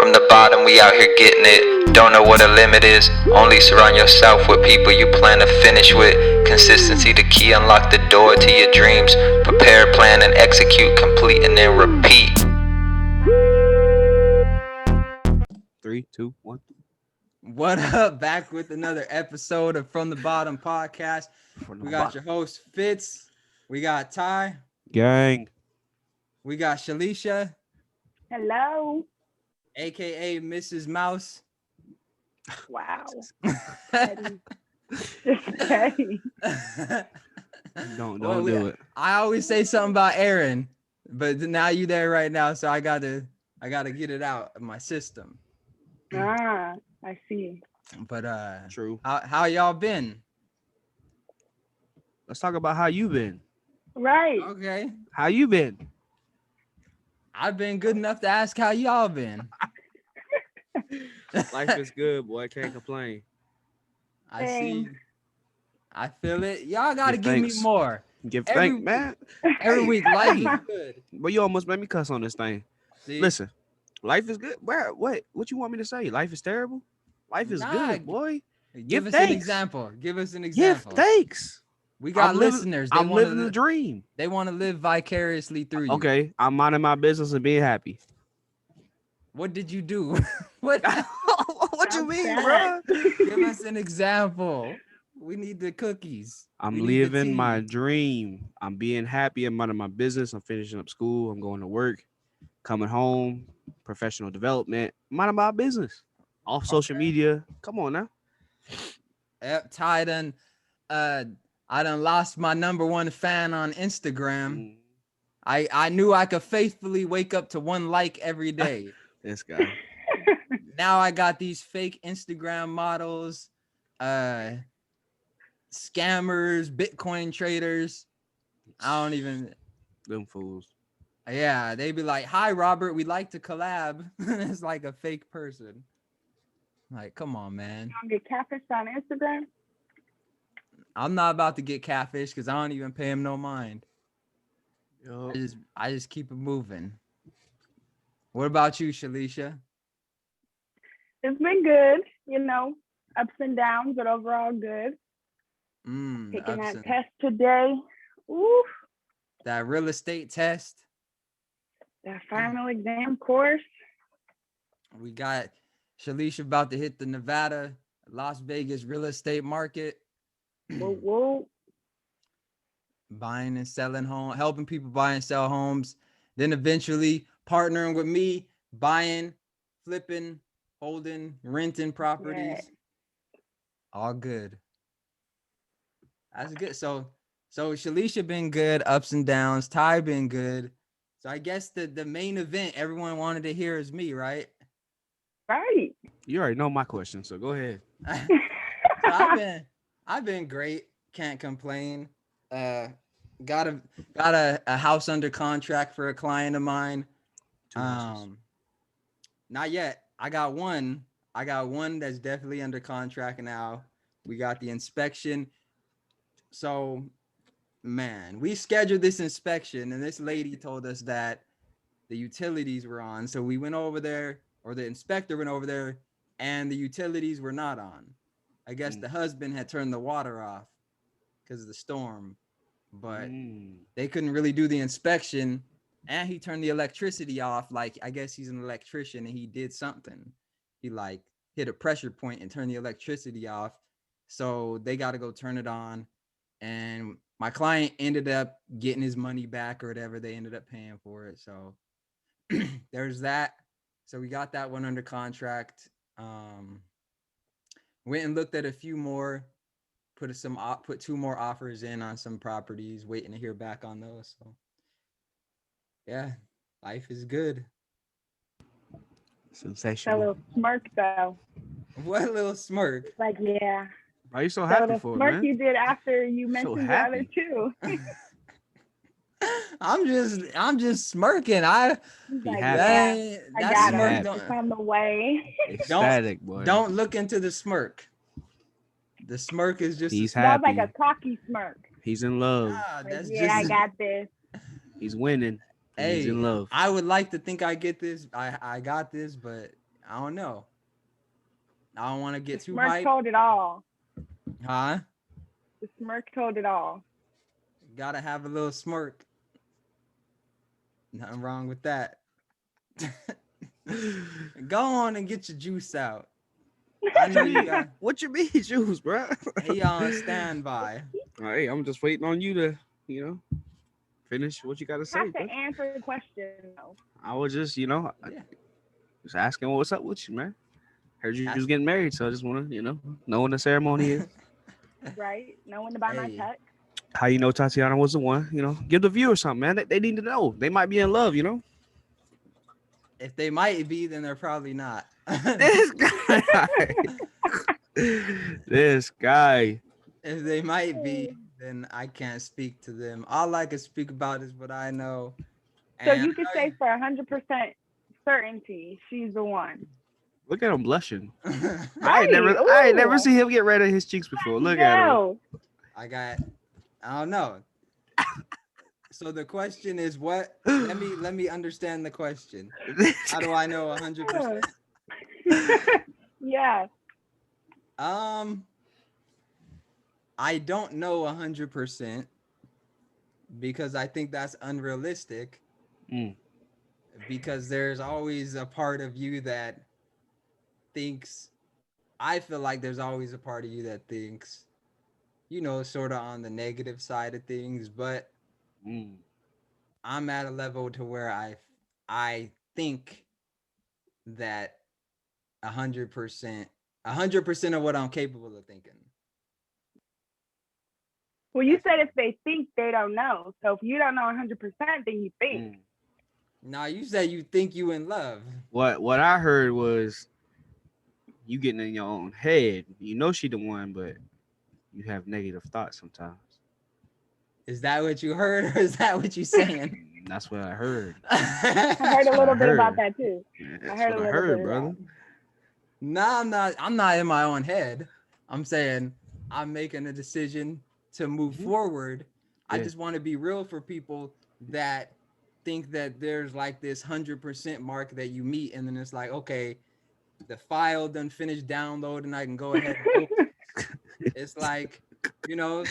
From the bottom, we out here getting it. Don't know what a limit is. Only surround yourself with people you plan to finish with. Consistency the key, unlock the door to your dreams. Prepare, plan, and execute, complete, and then repeat. 3, 2, 1. What up? Back with another episode of From the Bottom podcast. We got your host Fitz. We got Ty. Gang. We got Shalisha. Hello. A.K.A Mrs. Mouse. Wow. Just petty. Don't do it. I always say something about Aaron, but now you there right now, so I gotta get it out of my system. Ah, I see. But True. How y'all been? Let's talk about how you been. Right. Okay. How you been? I've been good enough to ask how y'all been. Life is good, boy. Can't complain. I see. I feel it. Y'all gotta Give give me thanks. more. Give Every- thanks, man. Every week, life is good. But you almost made me cuss on this thing. See? Listen, life is good. What you want me to say? Life is terrible? Life is Nah, good, boy. Give us thanks. an example. Give us an Give example. thanks. We got I'm living- listeners. I'm living the dream. They want to live vicariously through you. Okay, I'm minding my business and being happy. What did you do? What? What you mean, sad. bro? Give us an example. We need the cookies. I'm We need the living my tea. dream. I'm being happy. I'm minding my business. I'm finishing up school. I'm going to work, coming home, professional development, minding my business. Off social media. Come on now. Yep, Ty done. I done lost my number one fan on Instagram. I knew I could faithfully wake up to one like every day. This guy. Now I got these fake Instagram models, scammers, Bitcoin traders. I don't even. Them fools. Yeah, they be like, "Hi, Robert, we'd like to collab." It's like a fake person. Like, come on, man. You get catfished on Instagram? I'm not about to get catfish because I don't even pay him no mind. Yo. I just keep it moving. What about you, Shalisha? It's been good, ups and downs, but overall good. Taking that test today. Oof. That real estate test. That final exam course. We got Shalisha about to hit the Nevada, Las Vegas real estate market. Whoa. Buying and selling home, helping people buy and sell homes. Then eventually partnering with me, buying, flipping, holding, renting properties. Yeah. All good. That's good. So Shalisha been good, ups and downs. Ty been good. So I guess the main event everyone wanted to hear is me, right? Right. You already know my question, so go ahead. So I've been great. Can't complain. Got a house under contract for a client of mine. Not yet. I got one that's definitely under contract now. We got the inspection. So, man, we scheduled this inspection and this lady told us that the utilities were on. So we went over there, or the inspector went over there, and the utilities were not on. I guess the husband had turned the water off because of the storm, but they couldn't really do the inspection, and he turned the electricity off. Like, I guess he's an electrician and he did something. He like hit a pressure point and turned the electricity off. So they got to go turn it on. And my client ended up getting his money back or whatever. They ended up paying for it. So there's that. So we got that one under contract. Went and looked at a few more, put 2 more offers in on some properties, waiting to hear back on those. So yeah, life is good. That Sensational. little smirk, though. What little smirk? Like, yeah. Why you so That happy little for it, smirk man? you did after you mentioned the other happy. two. I'm just smirking. I Be Like, happy. yeah, I that got smirk him. don't, It's on the way. Ecstatic, boy. don't look into the smirk. The smirk is just He's That was happy. like a cocky smirk. He's in love. Nah, Like, that's yeah, I just got this. He's winning. and he's hey, in love. I would like to think I get this. I got this, but I don't know. I don't want to get too Smirk hyped. told it all. Huh? The smirk told it all. Gotta have a little smirk. Nothing wrong with that. Go on and get your juice out. I know you got. What you mean, juice, bro? He on standby. Hey, I'm just waiting on you to, finish what you got to say. Have to answer the question though. I was just, Yeah. just asking what's up with you, man. Heard you was getting married, so I just want to, know when the ceremony is. Right? Knowing about my text. How you know Tatiana was the one? Give the viewers something, man. They need to know. They might be in love, If they might be, then they're probably not. This guy. This guy. If they might be, then I can't speak to them. All I can speak about is what I know. So you could say for 100% certainty, she's the one. Look at him blushing. Right. I ain't never seen him get red on his cheeks before. Look at him. I don't know. So the question is what? Let me understand the question. How do I know 100%? Yeah. I don't know 100% because I think that's unrealistic. Because there's always a part of you that thinks, I feel like there's always a part of you that thinks, sort of on the negative side of things, but I'm at a level to where I think that 100% of what I'm capable of thinking. Well, you said if they think, they don't know. So if you don't know 100%, then you think. Now you said you think you in love. What I heard was you getting in your own head. You know she the one, but you have negative thoughts sometimes. Is that what you heard, or is that what you saying? That's what I heard. I heard a little bit about that too. I heard a little bit, brother. No, I'm not in my own head. I'm saying I'm making a decision to move forward. Yeah. I just want to be real for people that think that there's like this 100% mark that you meet, and then it's like, okay, the file done finished downloading, I can go ahead and open it. It's like, Lord.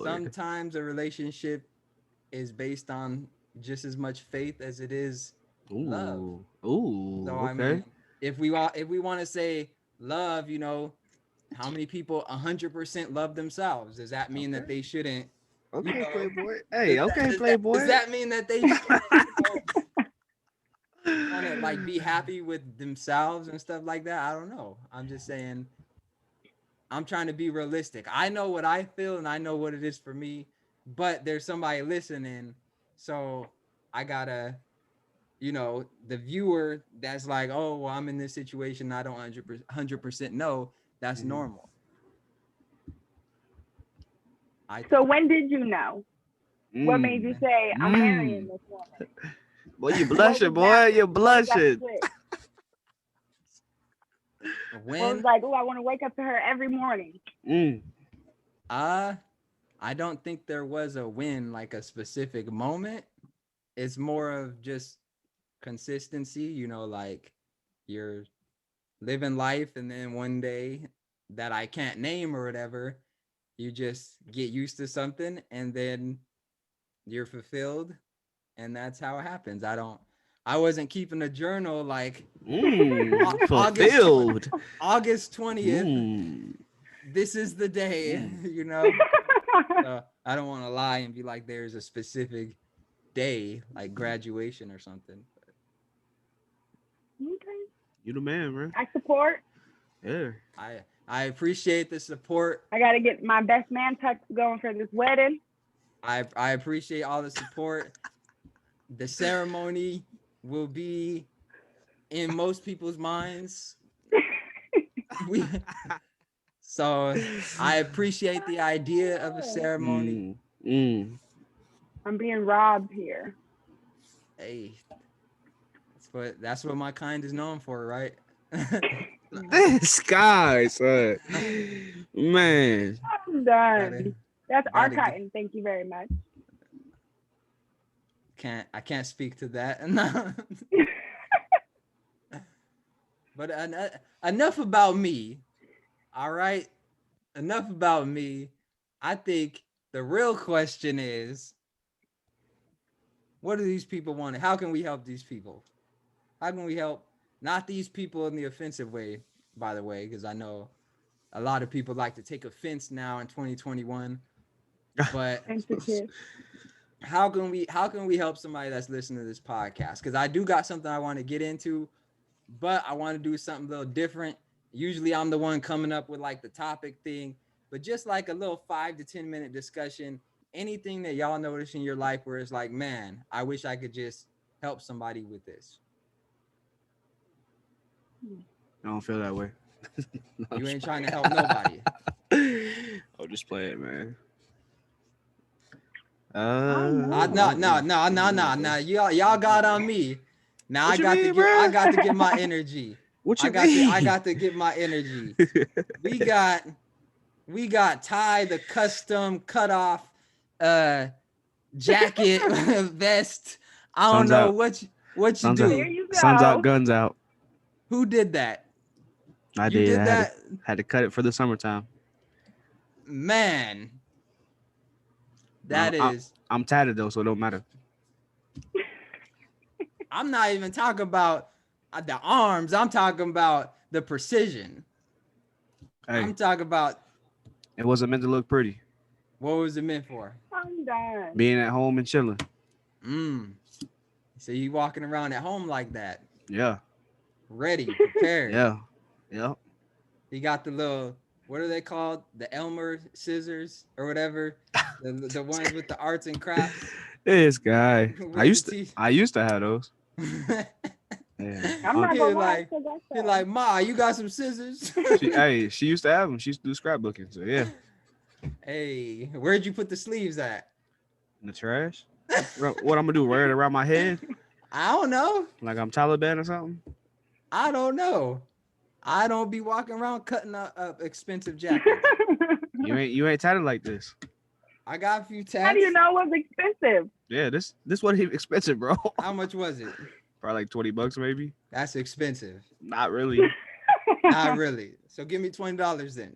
Sometimes a relationship is based on just as much faith as it is love. Ooh, so okay. I mean, if we want to say love, how many people 100% love themselves? Does that mean that they shouldn't? Okay, Playboy. Hey, Playboy. Does that mean that they want to like be happy with themselves and stuff like that? I don't know. I'm just saying, I'm trying to be realistic. I know what I feel and I know what it is for me, but there's somebody listening. So I gotta, the viewer that's like, oh, well, I'm in this situation, I don't 100% know. That's normal. So when did you know? What made you say, I'm marrying this woman? Boy, you blushing, boy. You're blushing. When? I was like, oh, I want to wake up to her every morning. I don't think there was a win, like a specific moment. It's more of just consistency, like you're living life, and then one day that I can't name or whatever, you just get used to something, and then you're fulfilled, and that's how it happens. I wasn't keeping a journal like fulfilled. August 20th. This is the day, So I don't want to lie and be like there's a specific day, like graduation or something. Okay. You the man, bro. I support. Yeah. I appreciate the support. I got to get my best man tux going for this wedding. I appreciate all the support. The ceremony will be in most people's minds. So I appreciate the idea of a ceremony. I'm being robbed here. Hey, that's what my kind is known for, right? This guy, son. Man. I'm done. That's archiving. Thank you very much. I can't speak to that. No. But enough about me. All right. Enough about me. I think the real question is, what do these people want? How can we help these people? How can we help not these people in the offensive way, by the way, because I know a lot of people like to take offense now in 2021. But how can we help somebody that's listening to this podcast? Because I do got something I want to get into, but I want to do something a little different. Usually I'm the one coming up with like the topic thing, but just like a little 5 to 10 minute discussion, anything that y'all notice in your life where it's like, man, I wish I could just help somebody with this. I don't feel that way. You ain't trying to help nobody. I'll just play it, man. No. Y'all got on me. Now I got to get my energy. What you mean? I got to get my energy. We got Ty, the custom cut off jacket vest. I don't know what you do. There you go. Sun's out, guns out. Who did that? I did. Had to cut it for the summertime. Man, I'm tatted though, so it don't matter. I'm not even talking about the arms. I'm talking about the precision. Hey, I'm talking about. It wasn't meant to look pretty. What was it meant for? I'm done. Being at home and chilling. So you walking around at home like that? Yeah. Ready, prepared. Yeah. Yep. He got the little, what are they called? The Elmer scissors or whatever. the ones with the arts and crafts. This guy. I used to have those. Yeah. I'm not gonna lie. He's like, Ma, you got some scissors? She used to have them. She used to do scrapbooking. So yeah. Hey, where'd you put the sleeves at? In the trash. What I'm gonna do? Wear it around my head? I don't know. Like I'm Taliban or something? I don't know. I don't be walking around cutting up expensive jackets. You ain't tatted like this. I got a few tats. How do you know it was expensive? Yeah, this wasn't even expensive, bro. How much was it? Probably like $20 maybe. That's expensive. Not really. Not really. So give me $20 then.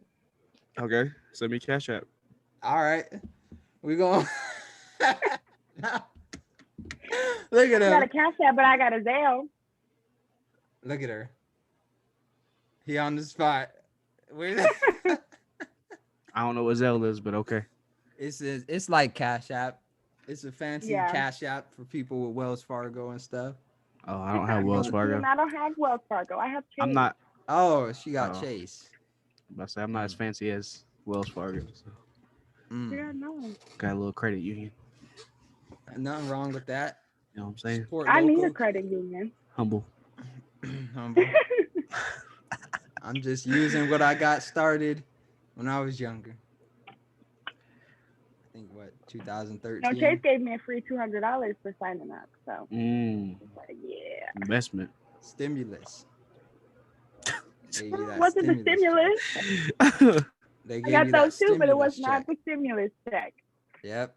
Okay. Send me Cash App. All right. We going. Look at her. I got a Cash App, but I got a Zelle. Look at her. He on the spot. I don't know what Zelle is, but okay. It's like Cash App. It's a fancy Cash App for people with Wells Fargo and stuff. Oh, I don't have Wells Fargo. I don't have Wells Fargo. I have Chase. I'm not. Oh, she got Chase. I'm not as fancy as Wells Fargo. So. Yeah, no. Got a little credit union. Nothing wrong with that. You know what I'm saying? Support I local. need a credit union. Humble. Humble. I'm just using what I got started when I was younger. I think 2013. No, Chase gave me a free $200 for signing up. So like, yeah. Investment. Stimulus. Was it the stimulus? I got those too, but it was not the stimulus check. Yep.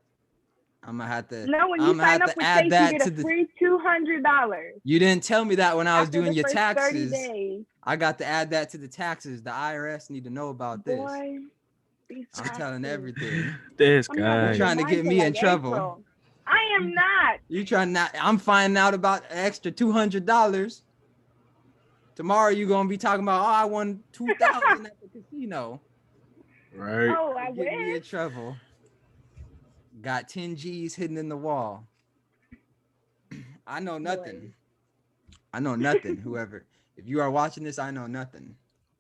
I'm gonna have to. No, when you sign up with Chase, you get a free $200. You didn't tell me that when I was After doing your first taxes. 30 days. I got to add that to the taxes. The IRS need to know about this. Boy, I'm telling everything. This guy. You're trying to get me in trouble. April. I am not. You trying not? I'm finding out about an extra $200. Tomorrow you gonna be talking about, I won $2,000 at the casino. Right. Oh, I Get me in wish. trouble. Got 10 G's hidden in the wall. I know nothing. I know nothing. Whoever, if you are watching this, I know nothing.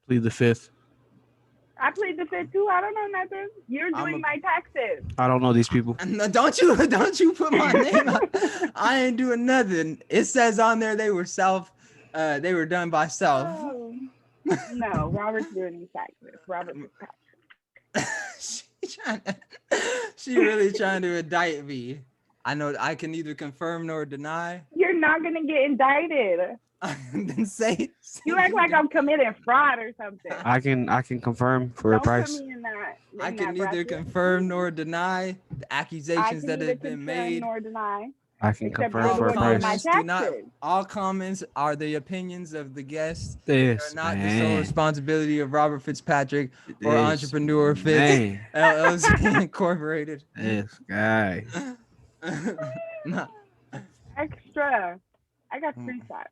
Plead the fifth. I plead the fifth too. I don't know nothing. You're doing my taxes. I don't know these people. No, don't you put my name out. I ain't doing nothing. It says on there they were done by self. Oh. No, Robert's doing his taxes. Robert Fitzpatrick. She really trying to indict me. I know I can neither confirm nor deny. You're not gonna get indicted. Then say you act like I'm committing fraud or something. I can confirm for a price. Put me in that, I can neither confirm nor deny the accusations that have been made. Nor deny. I can Except confirm you're for a the one doing price. my Do not. taxes. All comments are the opinions of the guests. They are This not the sole man. responsibility of Robert Fitzpatrick or This Entrepreneur Fitz man. LLC Incorporated. This guy. Nah. Extra. I got free shots.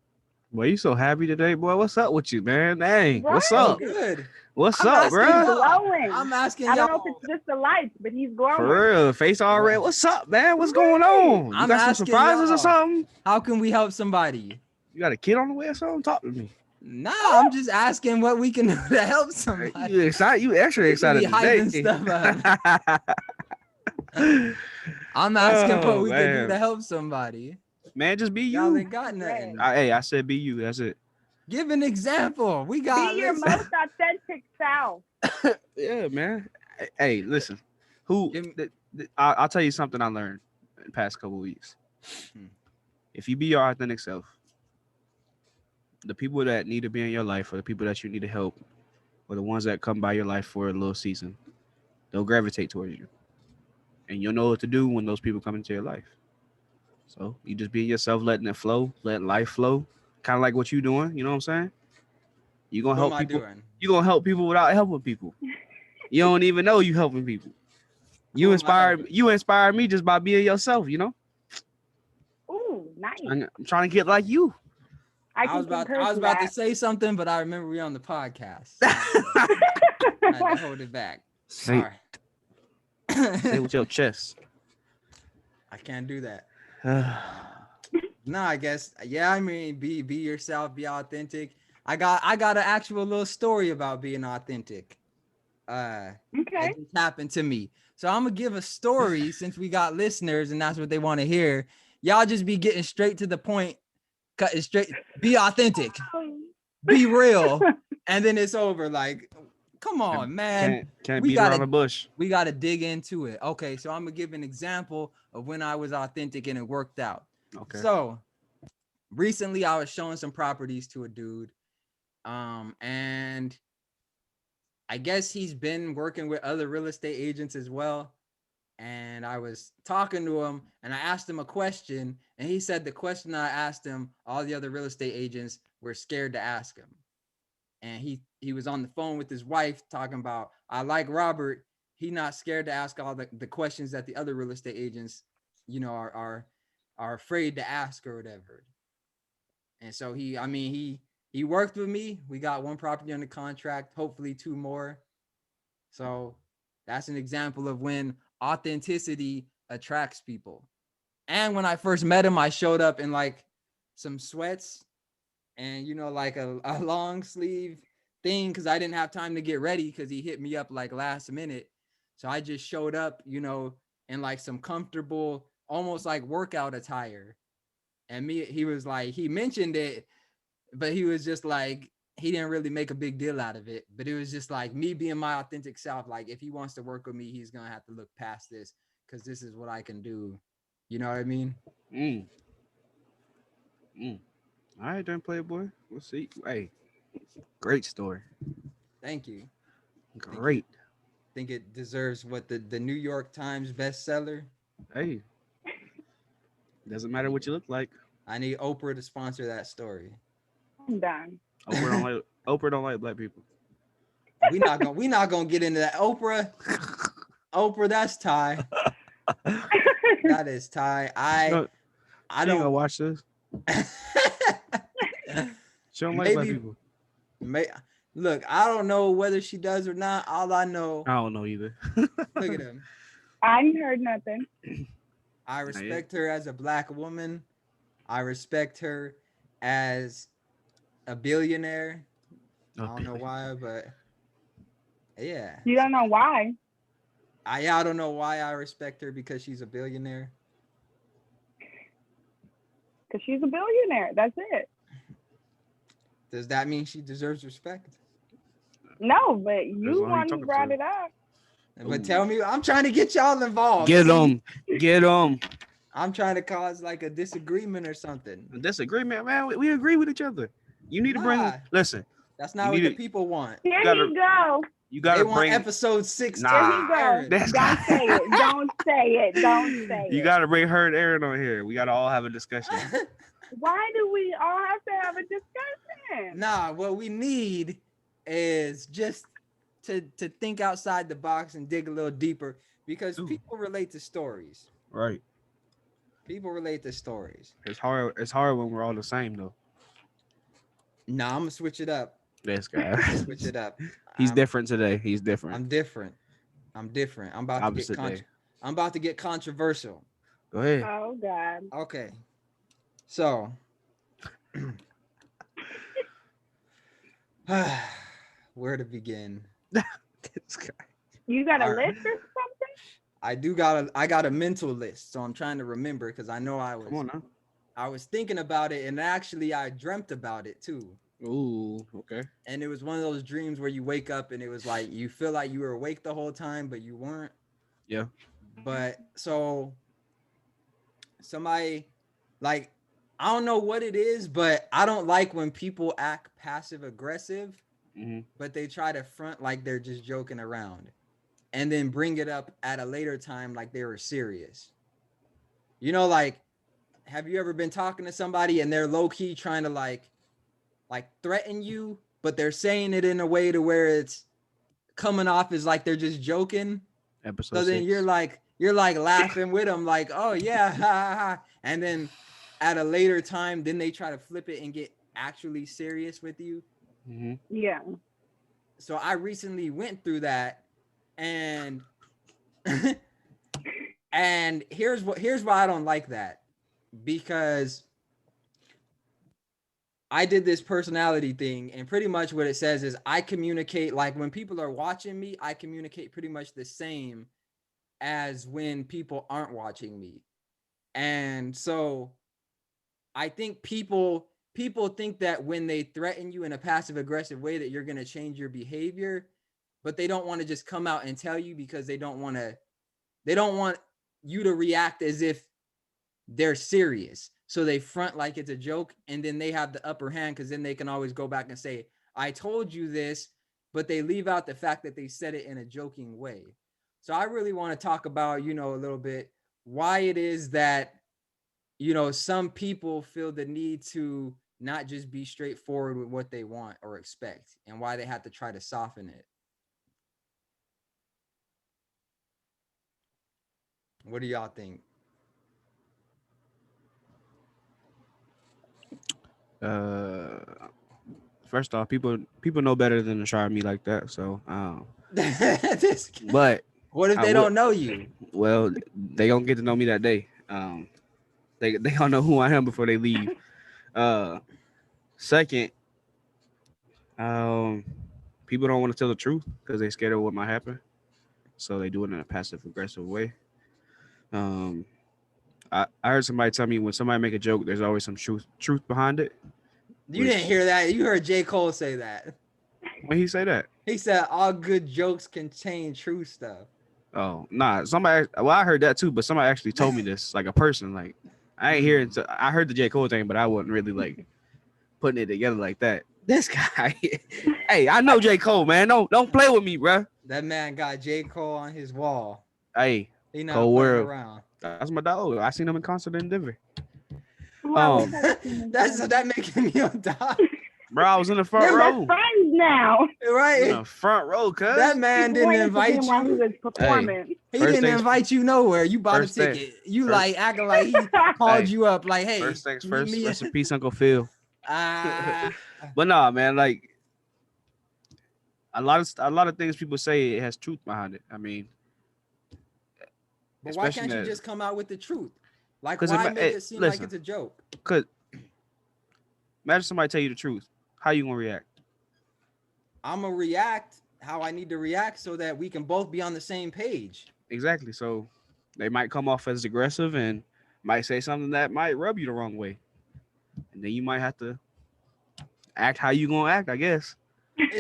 Boy, you so happy today, boy. What's up with you, man? Dang. What's Right. up? Good. What's I'm up, asking bro? y'all. Glowing. I'm asking I don't y'all. know if it's just the lights, but he's glowing. For real. Face all red. What's up, man? What's going on? You I'm got some asking surprises y'all. or something? How can we help somebody? You got a kid on the way or something? Talk to me. Nah, I'm just asking what we can do to help somebody. You excited? You extra excited be hyping today. stuff up. I'm asking what we can do man. to help somebody. Man, just be Y'all you. ain't got nothing. Hey, I said be you. That's it. Give an example. We got. Be your most authentic self. Yeah, man. Hey, listen. Who? Give I'll tell you something I learned in the past couple of weeks. If you be your authentic self, the people that need to be in your life, or the people that you need to help, or the ones that come by your life for a little season, they'll gravitate towards you, and you'll know what to do when those people come into your life. So you just be yourself, letting it flow, letting life flow, kind of like what you doing. You know what I'm saying? You gonna What help am I people. doing? You gonna help people without helping people. You don't even know you helping people. You Who am I inspire. helping? You inspire me just by being yourself. You know. Ooh, nice. I'm trying to get like you. I was about to say something, but I remember we on the podcast. So I had to hold it back. Say, Sorry. say with your chest. I can't do that. No, I guess. Yeah, I mean, be yourself, be authentic. I got an actual little story about being authentic. Okay. It just happened to me. So I'm gonna give a story since we got listeners and that's what they want to hear. Y'all just be getting straight to the point, cut it straight. Be authentic, be real, and then it's over. Like, come on, man. Can't beat around the bush. We gotta dig into it. Okay, so I'm gonna give an example of when I was authentic and it worked out. Okay. So recently I was showing some properties to a dude, and I guess he's been working with other real estate agents as well. And I was talking to him and I asked him a question, and he said the question I asked him, all the other real estate agents were scared to ask him. And he was on the phone with his wife talking about, I like Robert. He not scared to ask all the questions that the other real estate agents, you know, are afraid to ask or whatever. And so he worked with me. We got one property under contract, hopefully 2 more. So that's an example of when authenticity attracts people. And when I first met him, I showed up in like some sweats and, you know, like a long sleeve thing because I didn't have time to get ready because he hit me up like last minute. So I just showed up, you know, in like some comfortable, almost like workout attire. And he was like, he mentioned it, but he was just like, he didn't really make a big deal out of it. But it was just like me being my authentic self. Like, if he wants to work with me, he's going to have to look past this because this is what I can do. You know what I mean? All right, then, Playboy. We'll see. Hey, great story. Thank you. Great. Think it deserves what the New York Times bestseller. Hey, doesn't matter what you look like. I need Oprah to sponsor that story. I'm done. Oprah don't like black people. We not gonna get into that. Oprah, that's Ty. That is Ty. I don't gonna watch this. She don't like black people. Look, I don't know whether she does or not. All I know. I don't know either. Look at him. I ain't heard nothing. I respect her as a black woman. I respect her as a billionaire. I don't know why, but yeah. You don't know why? I don't know why I respect her because she's a billionaire. Because she's a billionaire. That's it. Does that mean she deserves respect? No, but you one who brought it up. But tell me, I'm trying to get y'all involved. Get them. I'm trying to cause like a disagreement or something. A disagreement, man. We agree with each other. You need to bring. Listen. That's not what the people want. Here you go. You gotta they want bring episode 6. Nah. Here he goes. That's Don't say it. Don't say it. Don't say it. You gotta bring her and Aaron on here. We gotta all have a discussion. Why do we all have to have a discussion? Nah, what we need is just to think outside the box and dig a little deeper, because people relate to stories. Right. People relate to stories. It's hard when we're all the same though. Nah, I'm gonna switch it up. This guy. Switch it up. He's different today. He's different. I'm different. I'm about Opposite to get day. I'm about to get controversial. Go ahead. Oh God. Okay. So where to begin? This guy. You got a All right. list or something? I got a mental list, so I'm trying to remember, because I know Come on now. I was thinking about it, and actually I dreamt about it too. Ooh, okay. And it was one of those dreams where you wake up and it was like you feel like you were awake the whole time, but you weren't. Yeah. But so somebody, like, I don't know what it is, but I don't like when people act passive aggressive, but they try to front like they're just joking around, and then bring it up at a later time like they were serious. You know, like, have you ever been talking to somebody and they're low-key trying to like threaten you, but they're saying it in a way to where it's coming off as like they're just joking? Episode So then 6. you're like laughing with them, like, oh yeah, ha, ha, ha. And then at a later time, then they try to flip it and get actually serious with you. Yeah. So I recently went through that, and and here's why I don't like that, because I did this personality thing, and pretty much what it says is I communicate, like, when people are watching me, I communicate pretty much the same as when people aren't watching me. And so I think people think that when they threaten you in a passive aggressive way that you're going to change your behavior, but they don't want to just come out and tell you, because they don't want you to react as if they're serious. So they front like it's a joke, and then they have the upper hand, because then they can always go back and say, I told you this, but they leave out the fact that they said it in a joking way. So I really want to talk about, a little bit why it is that, some people feel the need to not just be straightforward with what they want or expect, and why they have to try to soften it. What do y'all think? First off, people know better than to try me like that. So, but what if they don't know you? Well, they gonna get to know me that day. They don't know who I am before they leave. Second, people don't want to tell the truth because they're scared of what might happen, so they do it in a passive aggressive way. I heard somebody tell me when somebody make a joke, there's always some truth behind it. You didn't hear that. You heard J. Cole say that. When he say that? He said all good jokes contain true stuff. Oh, nah. I heard that too, but somebody actually told me this, like a person. Like, I ain't hearing. I heard the J. Cole thing, but I wasn't really like putting it together like that. This guy. Hey, I know J. Cole, man. Don't play with me, bro. That man got J. Cole on his wall. Hey, he not Cole playing World. Around. That's my dog. I seen him in concert in Denver. That making me a dog. Bro, I was in the front row. Friends now, right? In the front row, cuz that man didn't invite you. While he was performing. He didn't invite you nowhere. You bought a ticket. Like acting like he called you up. Like, hey, first things first. Rest in peace, Uncle Phil. But nah, man. Like a lot of things people say, it has truth behind it. I mean, but why can't you just come out with the truth? Like, why make it seem like it's a joke? Because imagine somebody tell you the truth. How you gonna react? I'm gonna react how I need to react so that we can both be on the same page. Exactly. So they might come off as aggressive and might say something that might rub you the wrong way, and then you might have to act how you gonna act, I guess.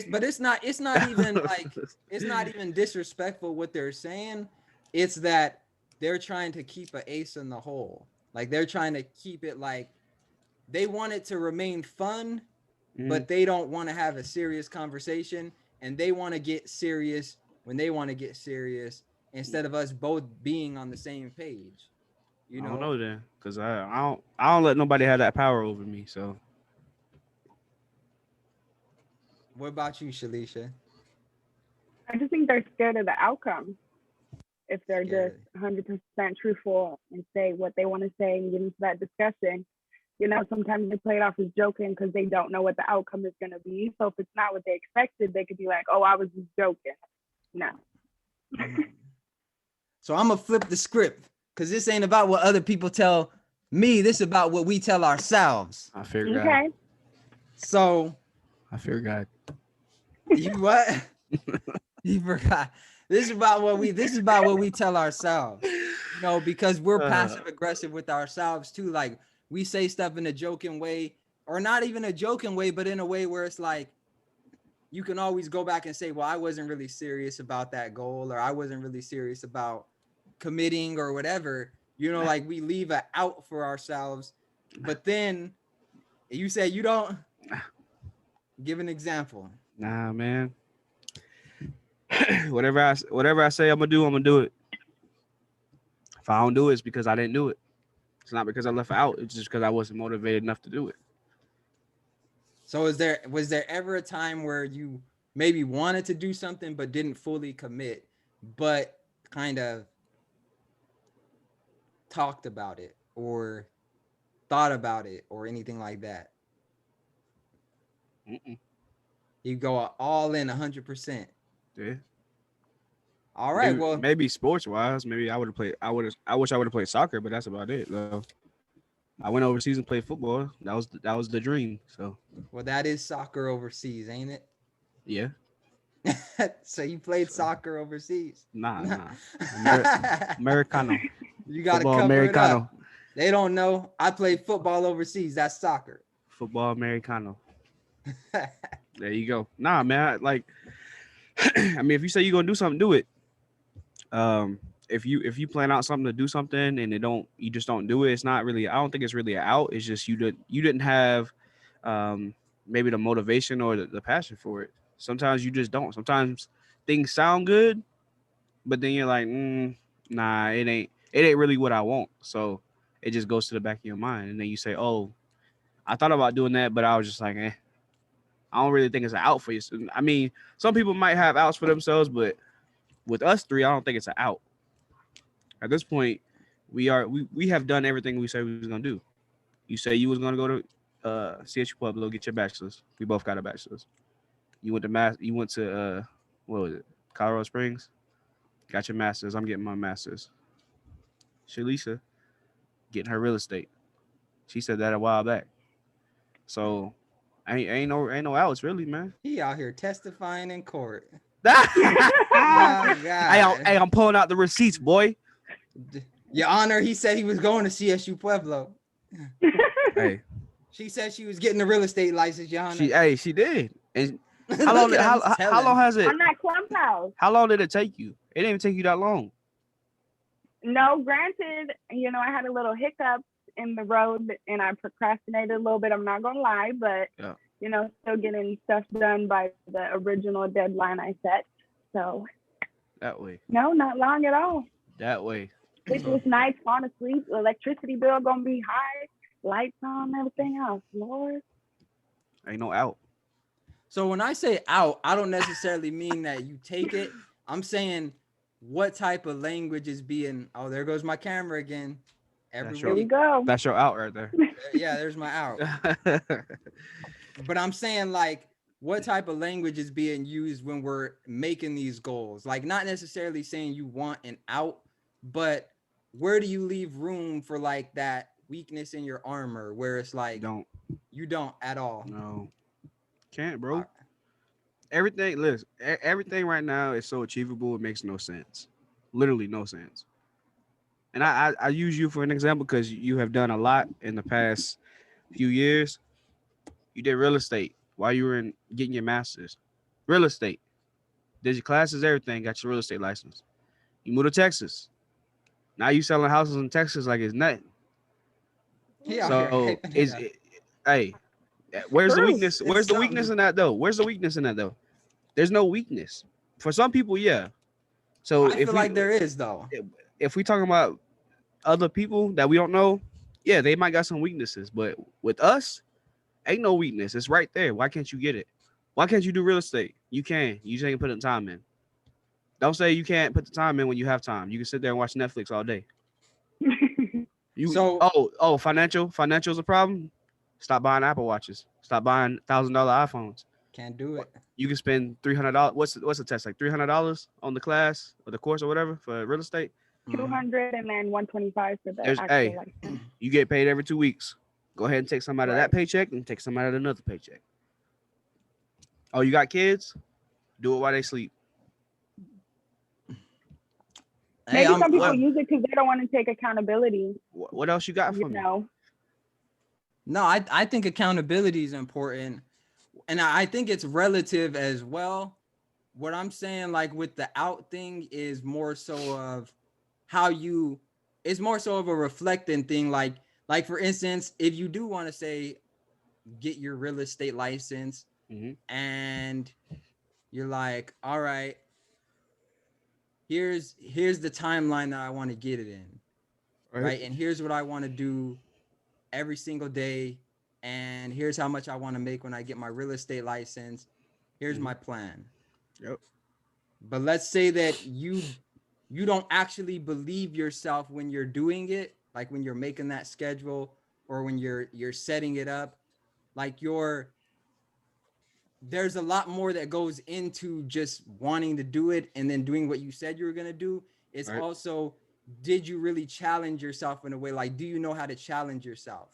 But it's not even like it's not even disrespectful what they're saying. It's that they're trying to keep an ace in the hole. Like, they're trying to keep it like they want it to remain fun, but they don't want to have a serious conversation. and they want to get serious when they want to get serious, instead of us both being on the same page. You know? I don't know then, because I don't let nobody have that power over me. So What about you, Shalisha? I just think they're scared of the outcome. If they're Scared. just 100% truthful and say what they want to say and get into that discussion, sometimes they play it off as joking because they don't know what the outcome is going to be. So if it's not what they expected, they could be like, oh, I was just joking. No. So I'm going to flip the script, because this ain't about what other people tell me. This is about what we tell ourselves. I figured Okay. So I figured you what? You forgot. This is about what we tell ourselves. Because we're passive aggressive with ourselves too. Like, we say stuff in a joking way, or not even a joking way, but in a way where it's like, you can always go back and say, well, I wasn't really serious about that goal, or I wasn't really serious about committing or whatever. Like, we leave an out for ourselves. But then you say you don't. Give an example. Nah, man. whatever I say I'm gonna do it. If I don't do it, it's because I didn't do it. It's not because I left out. It's just because I wasn't motivated enough to do it. So was there ever a time where you maybe wanted to do something but didn't fully commit, but kind of talked about it or thought about it or anything like that? Mm-mm. You go all in 100%. Yeah. All right. Maybe, well, maybe sports wise, maybe I wish I would have played soccer, but that's about it. So I went overseas and played football. That was the dream. So well, that is soccer overseas, ain't it? yeah. So you played soccer overseas? Nah. Americano. You got to Football cover Americano. it up. They don't know. I played football overseas. That's soccer. Football Americano. There you go. Nah, man. I mean, if you say you're gonna do something, do it. If you plan out something to do something and you just don't do it, it's not really. I don't think it's really an out. It's just you didn't have, maybe the motivation or the passion for it. Sometimes you just don't. Sometimes things sound good, but then you're like, nah, it ain't really what I want. So it just goes to the back of your mind, and then you say, oh, I thought about doing that, but I was just like, I don't really think it's an out for you. I mean, some people might have outs for themselves, but with us three, I don't think it's an out. At this point, we have done everything we said we was gonna do. You say you was gonna go to CSU Pueblo, get your bachelors. We both got a bachelor's. You went to what was it? Colorado Springs. Got your master's. I'm getting my master's. Shalisha getting her real estate. She said that a while back. So ain't no outs really, man. He out here testifying in court. Oh, God. Hey, I'm pulling out the receipts, boy. Your Honor, he said he was going to CSU Pueblo. Hey, she said she was getting the real estate license, Your Honor. She did. And how long has it? On that clubhouse. How long did it take you? It didn't even take you that long. No, granted, I had a little hiccup in the road and I procrastinated a little bit. I'm not gonna lie, but still getting stuff done by the original deadline I set. So that way. No, not long at all. That way. Sleepless nights, falling asleep, electricity bill gonna be high, lights on, everything else. Lord. Ain't no out. So when I say out, I don't necessarily mean that you take it. I'm saying what type of language is being, oh, there goes my camera again. Here we go. That's your out right there. Yeah, there's my out. But I'm saying, like, what type of language is being used when we're making these goals? Like, not necessarily saying you want an out, but where do you leave room for like that weakness in your armor where it's like you don't at all? No. Can't, bro. Everything right now is so achievable, it makes no sense. Literally no sense. And I use you for an example because you have done a lot in the past few years. You did real estate while you were getting your master's. Real estate. Did your classes, everything, got your real estate license. You moved to Texas. Now you selling houses in Texas like it's nothing. Yeah. So hey, where's the weakness? Where's the weakness in that though? there's no weakness. For some people, yeah. So I feel like there is though. If we talking about other people that we don't know, yeah, they might got some weaknesses. But with us, ain't no weakness. It's right there. Why can't you get it? Why can't you do real estate? You can. You just ain't put the time in. Don't say you can't put the time in when you have time. You can sit there and watch Netflix all day. Financial's a problem. Stop buying Apple Watches. Stop buying $1,000 iPhones. Can't do it. You can spend $300. What's the test like? $300 on the class or the course or whatever for real estate. 200 and then 125 for the actual license. You get paid every 2 weeks. Go ahead and take some out of that paycheck and take some out of another paycheck. Oh, you got kids? Do it while they sleep. Maybe some people use it because they don't want to take accountability. What else you got for me? No, I think accountability is important. And I think it's relative as well. What I'm saying, like with the out thing, is more so of how you, it's more so of a reflecting thing. Like for instance, if you do want to say, get your real estate license, and you're like, all right, here's the timeline that I want to get it in, right? And here's what I want to do every single day, and here's how much I want to make when I get my real estate license. Here's my plan. Yep. But let's say that you don't actually believe yourself when you're doing it, like when you're making that schedule or when you're setting it up. Like there's a lot more that goes into just wanting to do it and then doing what you said you were going to do. It's also, did you really challenge yourself in a way? Like, do you know how to challenge yourself?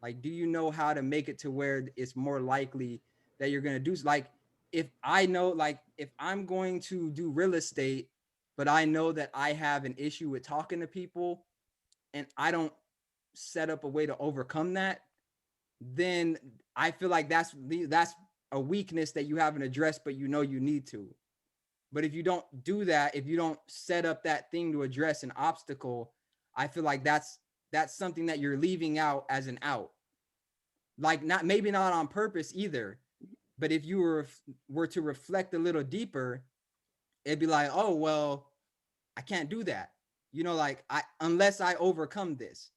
Like, do you know how to make it to where it's more likely that you're going to do? Like, if I know, like, if I'm going to do real estate, but I know that I have an issue with talking to people and I don't set up a way to overcome that, then I feel like that's a weakness that you haven't addressed, but you know you need to. But if you don't do that, if you don't set up that thing to address an obstacle, I feel like that's something that you're leaving out as an out. Like, maybe not on purpose either, but if you were to reflect a little deeper, it'd be like, oh, well, I can't do that. You know, like, unless I overcome this.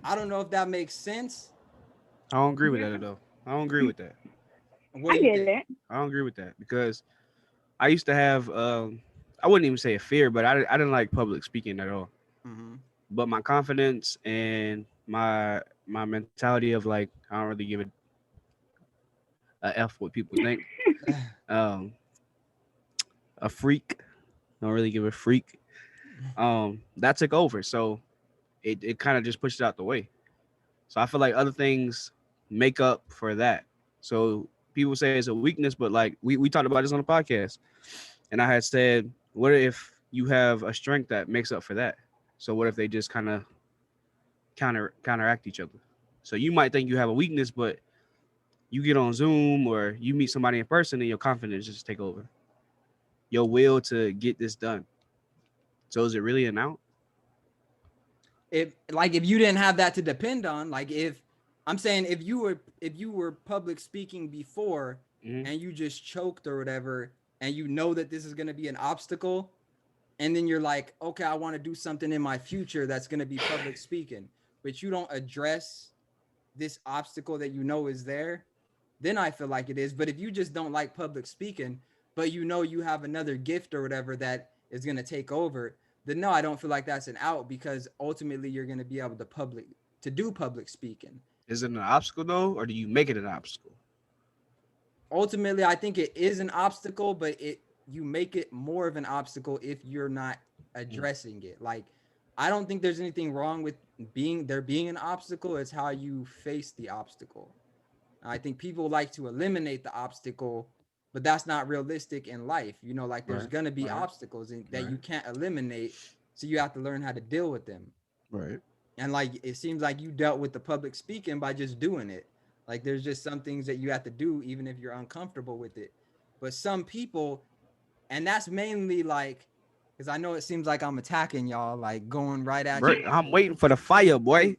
I don't know if that makes sense. I don't agree with that though. I don't agree with that. I get it. I don't agree with that because I used to have, I wouldn't even say a fear, but I didn't like public speaking at all. But my confidence and my mentality of like, I don't really give a F what people think. A freak. Don't really give a freak. That took over. So it kind of just pushed it out the way. So I feel like other things make up for that. So people say it's a weakness, but like we talked about this on the podcast, and I had said, what if you have a strength that makes up for that? So what if they just kind of counteract each other? So you might think you have a weakness, but you get on Zoom or you meet somebody in person and your confidence just take over. Your will to get this done. So is it really an out? If you didn't have that to depend on, like if you were public speaking before and you just choked or whatever, and you know that this is going to be an obstacle, and then you're like, okay, I want to do something in my future that's going to be public speaking, but you don't address this obstacle that you know is there, then I feel like it is. But if you just don't like public speaking, but you know you have another gift or whatever that is going to take over, then no, I don't feel like that's an out, because ultimately you're going to be able to do public speaking. Is it an obstacle though, or do you make it an obstacle? Ultimately, I think it is an obstacle, but you make it more of an obstacle if you're not addressing it. Like, I don't think there's anything wrong with being an obstacle. It's how you face the obstacle. I think people like to eliminate the obstacle, but that's not realistic in life. You know, like there's going to be obstacles that you can't eliminate. So you have to learn how to deal with them. Right. And like, it seems like you dealt with the public speaking by just doing it. Like, there's just some things that you have to do, even if you're uncomfortable with it. But some people, and that's mainly like, because I know it seems like I'm attacking y'all, like going right at you. I'm waiting for the fire, boy.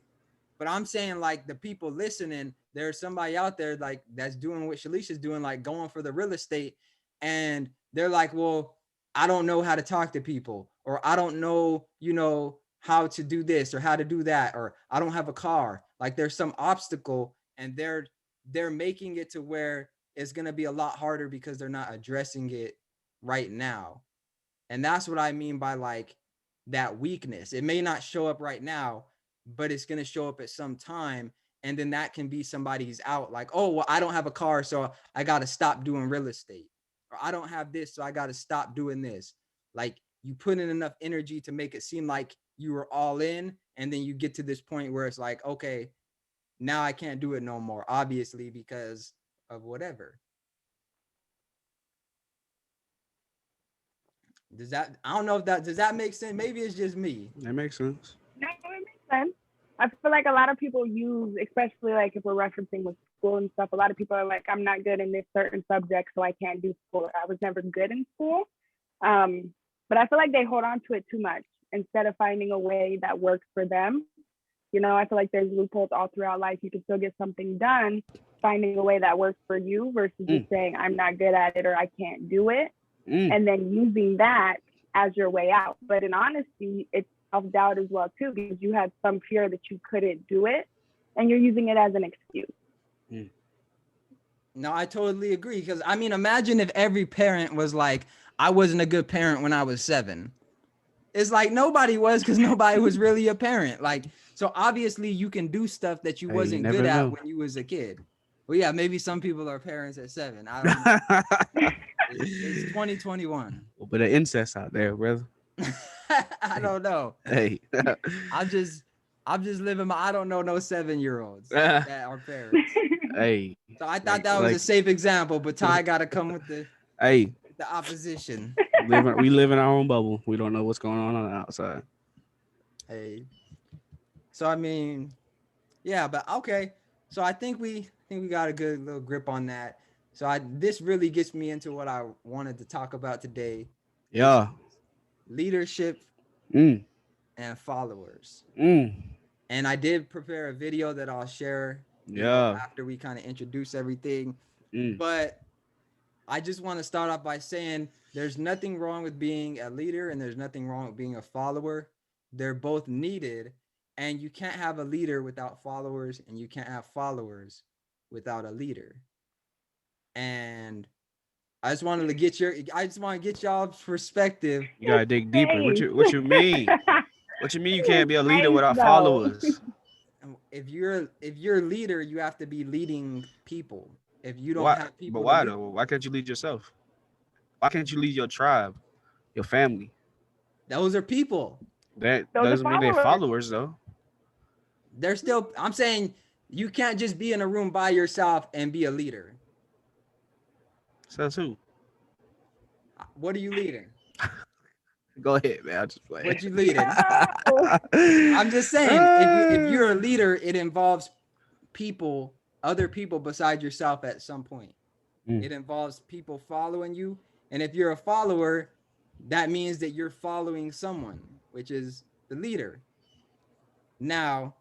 But I'm saying, like, the people listening, there's somebody out there like that's doing what Shalisha's doing, like going for the real estate, and they're like, well, I don't know how to talk to people, or I don't know, how to do this or how to do that, or I don't have a car. Like there's some obstacle, and they're making it to where it's going to be a lot harder because they're not addressing it right now. And that's what I mean by like that weakness. It may not show up right now, but it's going to show up at some time. And then that can be somebody's out, like, oh, well, I don't have a car, so I got to stop doing real estate. Or I don't have this, so I got to stop doing this. Like you put in enough energy to make it seem like you were all in. And then you get to this point where it's like, okay, now I can't do it no more, obviously, because of whatever. I don't know if does that make sense? Maybe it's just me. That makes sense. No, it makes sense. I feel like a lot of people use, especially like if we're referencing with school and stuff, a lot of people are like, I'm not good in this certain subject, so I can't do school. I was never good in school. But I feel like they hold on to it too much instead of finding a way that works for them. I feel like there's loopholes all throughout life. You can still get something done, finding a way that works for you versus just saying, I'm not good at it or I can't do it. And then using that as your way out. But in honesty, it's self-doubt as well too, because you had some fear that you couldn't do it and you're using it as an excuse. No, I totally agree. Because I mean, imagine if every parent was like, I wasn't a good parent when I was 7. It's like nobody was, because nobody was really a parent. Like, so obviously you can do stuff that you wasn't good at when you was a kid. Well, yeah, maybe some people are parents at 7. I don't know. It's 2021. But the incest out there, brother. I don't know. Hey, I'm just living I don't know no 7-year-olds that are parents. Hey. So I thought that was a safe example, but Ty got to come with the opposition. We live in our own bubble. We don't know what's going on the outside. Hey. So I mean, yeah, but okay. So I think we got a good little grip on that. So this really gets me into what I wanted to talk about today. Yeah. Leadership and followers. And I did prepare a video that I'll share after we kind of introduce everything. But I just want to start off by saying there's nothing wrong with being a leader and there's nothing wrong with being a follower. They're both needed, and you can't have a leader without followers, and you can't have followers without a leader. And I just want to get y'all's perspective. You gotta dig deeper. What you mean? What you mean you can't be a leader without followers? If you're a leader, you have to be leading people. If you don't have people, but why though? Why can't you lead yourself? Why can't you lead your tribe, your family? Those are people. That doesn't mean they're followers though. They're still. I'm saying you can't just be in a room by yourself and be a leader. Says who? What are you leading? Go ahead, man. I'll just play. What you leading? I'm just saying, if you're a leader, it involves people, other people besides yourself at some point. It involves people following you. And if you're a follower, that means that you're following someone, which is the leader. Now,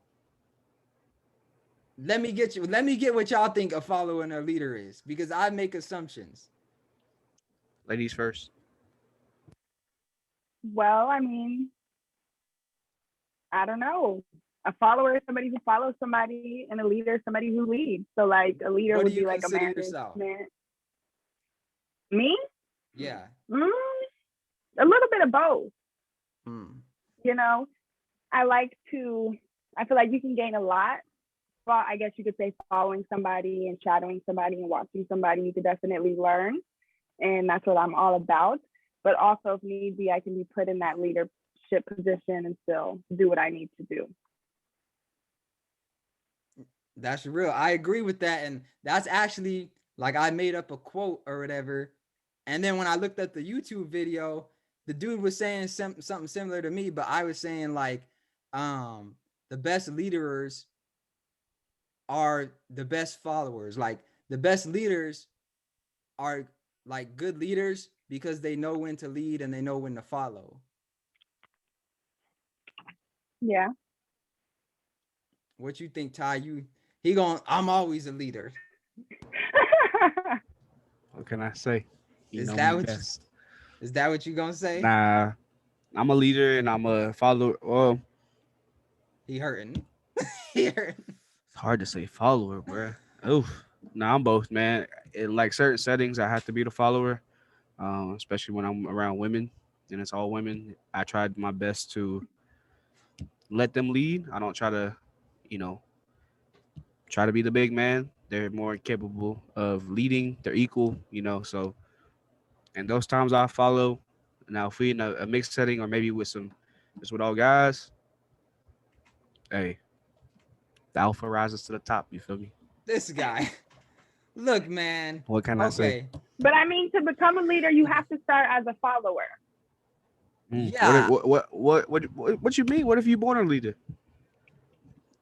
let me get what y'all think a follower and a leader is, because I make assumptions. Ladies first. Well, I mean, I don't know. A follower is somebody who follows somebody, and a leader is somebody who leads. So, like, a leader would be like a management. Me? Yeah. A little bit of both. I feel like you can gain a lot. Well, I guess you could say following somebody and shadowing somebody and watching somebody, you could definitely learn. And that's what I'm all about. But also, if need be, I can be put in that leadership position and still do what I need to do. That's real. I agree with that. And that's actually, like, I made up a quote or whatever. And then when I looked at the YouTube video, the dude was saying something similar to me, but I was saying, like, the best leaders are the best followers. Like, the best leaders are like good leaders because they know when to lead and they know when to follow. Yeah. What you think, Ty? I'm always a leader. What can I say? You Is know that me what best. is that what you gonna say? Nah, I'm a leader and I'm a follower. Well, He hurting. He hurting. it's hard to say follower, bro. Oof. Nah, I'm both, man. In like certain settings, I have to be the follower, especially when I'm around women and it's all women. I tried my best to let them lead. I don't try to, you know, try to be the big man. They're more capable of leading. They're equal, So, and those times I follow. Now, if we in a mixed setting or maybe just with all guys, hey, the alpha rises to the top. You feel me? This guy. Look, man. What can I say? Okay. But I mean, to become a leader, you have to start as a follower. Yeah. What you mean? What if you born a leader?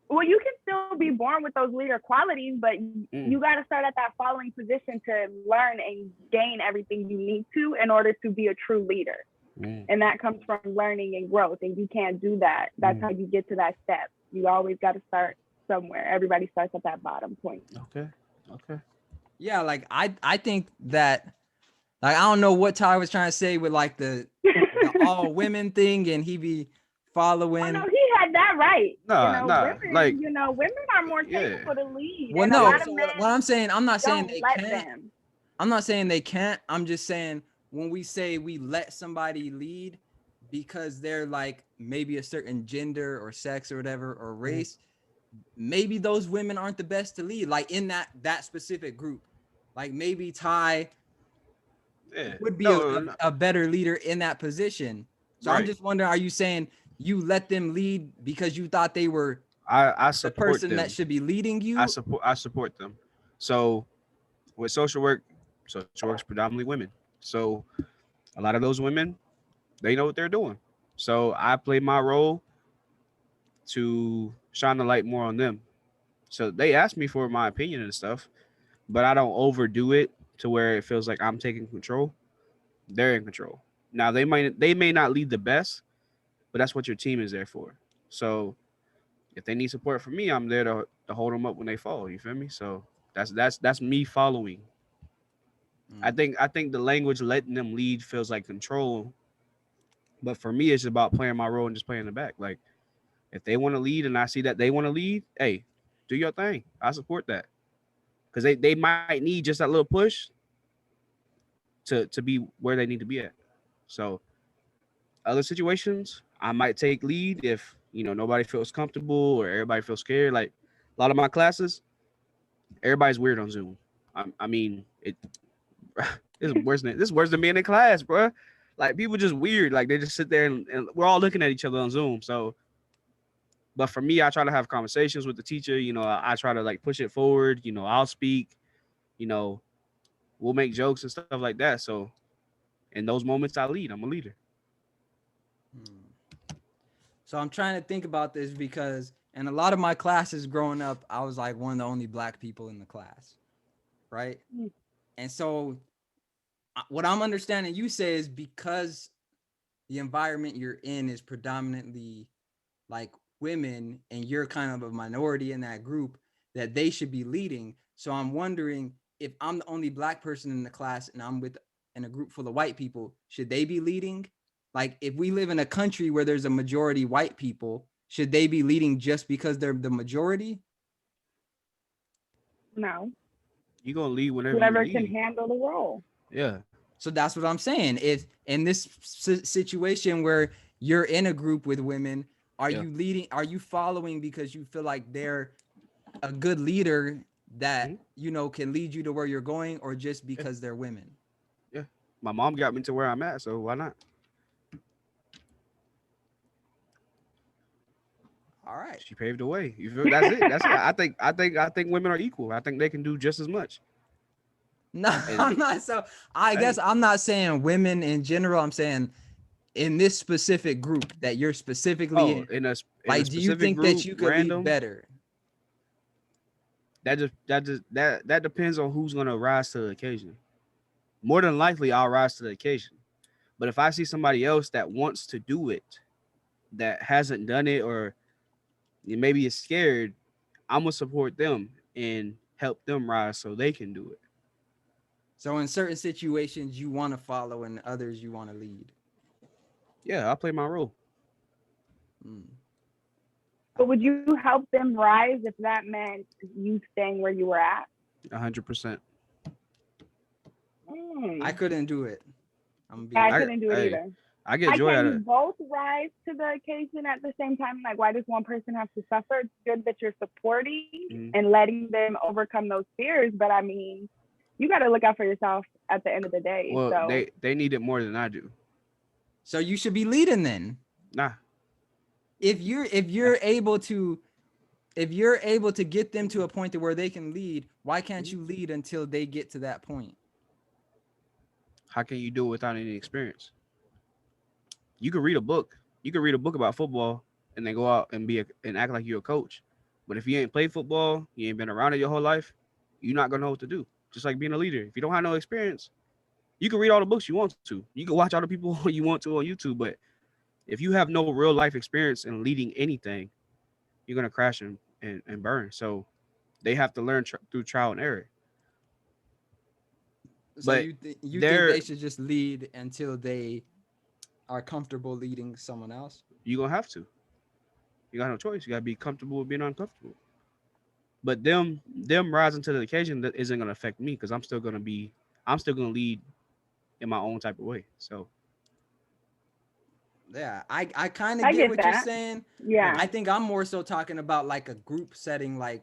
Well, you can still be born with those leader qualities, but you got to start at that following position to learn and gain everything you need to in order to be a true leader. And that comes from learning and growth. And you can't do that. That's how you get to that step. You always got to start somewhere. Everybody starts at that bottom point. Okay. Yeah, like I think that, like, I don't know what Ty was trying to say with like the all women thing, and he be following. Oh, no, he had that right. Nah, women, like, women are more capable to lead. Well, and no, a lot of men what I'm saying, I'm not saying they let can't. them. I'm not saying they can't. I'm just saying when we say we let somebody lead because they're like maybe a certain gender or sex or whatever or race, maybe those women aren't the best to lead, like in that specific group. Like maybe Ty would be a better leader in that position. So I'm just wondering, are you saying you let them lead because you thought they were I support the person them. that should be leading you? I support them. So with social work's predominantly women. So a lot of those women, they know what they're doing. So I play my role to shine the light more on them. So they ask me for my opinion and stuff, but I don't overdo it to where it feels like I'm taking control. They're in control. Now they may not lead the best, but that's what your team is there for. So if they need support from me, I'm there to hold them up when they fall. You feel me? So that's me following. I think the language letting them lead feels like control, but for me, it's about playing my role and just playing in the back. Like if they want to lead and I see that they want to lead, hey, do your thing. I support that because they might need just that little push to be where they need to be at. So other situations, I might take lead if nobody feels comfortable or everybody feels scared. Like a lot of my classes, everybody's weird on Zoom. I mean, it's worse than being in class, bro. Like people just weird. Like they just sit there and we're all looking at each other on Zoom. So, but for me, I try to have conversations with the teacher. I try to like push it forward. I'll speak. We'll make jokes and stuff like that. So, in those moments, I lead. I'm a leader. So I'm trying to think about this because in a lot of my classes growing up, I was like one of the only black people in the class, right? And so what I'm understanding you say is because the environment you're in is predominantly like women and you're kind of a minority in that group, that they should be leading. So I'm wondering if I'm the only black person in the class and I'm in a group full of white people, should they be leading? Like if we live in a country where there's a majority white people, should they be leading just because they're the majority? No. You're going to lead whoever can handle the role. Yeah. So that's what I'm saying. If in this situation where you're in a group with women, are you leading? Are you following because you feel like they're a good leader that can lead you to where you're going, or just because they're women? Yeah, my mom got me to where I'm at, so why not? All right, she paved the way. You feel? That's it. That's it. I think women are equal. I think they can do just as much. No, I'm not. So I guess I'm not saying women in general. I'm saying in this specific group that you're specifically in a like, do you think group, that you could lead better? That depends on who's gonna rise to the occasion. More than likely, I'll rise to the occasion. But if I see somebody else that wants to do it, that hasn't done it, or maybe is scared, I'm gonna support them and help them rise so they can do it. So in certain situations you want to follow, and others you want to lead. Yeah, I play my role. But would you help them rise if that meant you staying where you were at? 100%. I couldn't do it. I couldn't do it either. I get joy out of it. Both rise to the occasion at the same time. Like, why does one person have to suffer? It's good that you're supporting and letting them overcome those fears. But I mean, you got to look out for yourself at the end of the day. Well, so. they need it more than I do. So you should be leading then. Nah. If you're able to get them to a point to where they can lead, why can't you lead until they get to that point? How can you do it without any experience? You can read a book. You can read a book about football and then go out and and act like you're a coach. But if you ain't played football, you ain't been around it your whole life, you're not gonna know what to do. Just like being a leader. If you don't have no experience, you can read all the books you want to. You can watch all the people you want to on YouTube. But if you have no real life experience in leading anything, you're gonna crash and burn. So they have to learn through trial and error. So but you think they should just lead until they are comfortable leading someone else? You're gonna have to. You got no choice. You gotta be comfortable with being uncomfortable. But them rising to the occasion that isn't gonna affect me because I'm still gonna lead in my own type of way. So yeah, I kind of get what you're saying. Yeah, I think I'm more so talking about like a group setting, like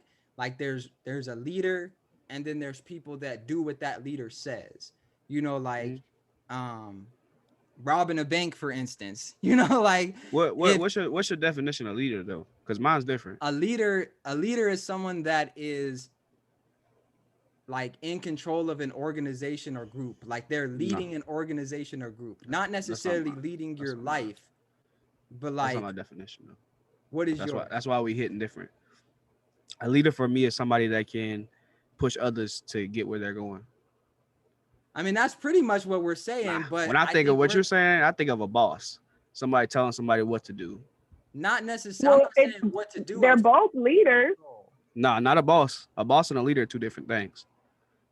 there's a leader and then there's people that do what that leader says. You know, like robbing a bank, for instance. You know, like what's your definition of leader though? Because mine's different. A leader is someone that is like in control of an organization or group. Like they're leading an organization or group, not necessarily leading your life, but like that's not my definition though. What is yours? Yours? That's why we hitting different. A leader for me is somebody that can push others to get where they're going. I mean, that's pretty much what we're saying. But when I think of what you're saying, I think of a boss, somebody telling somebody what to do. Not necessarily saying what to do. They're both leaders. No, not a boss. A boss and a leader are two different things.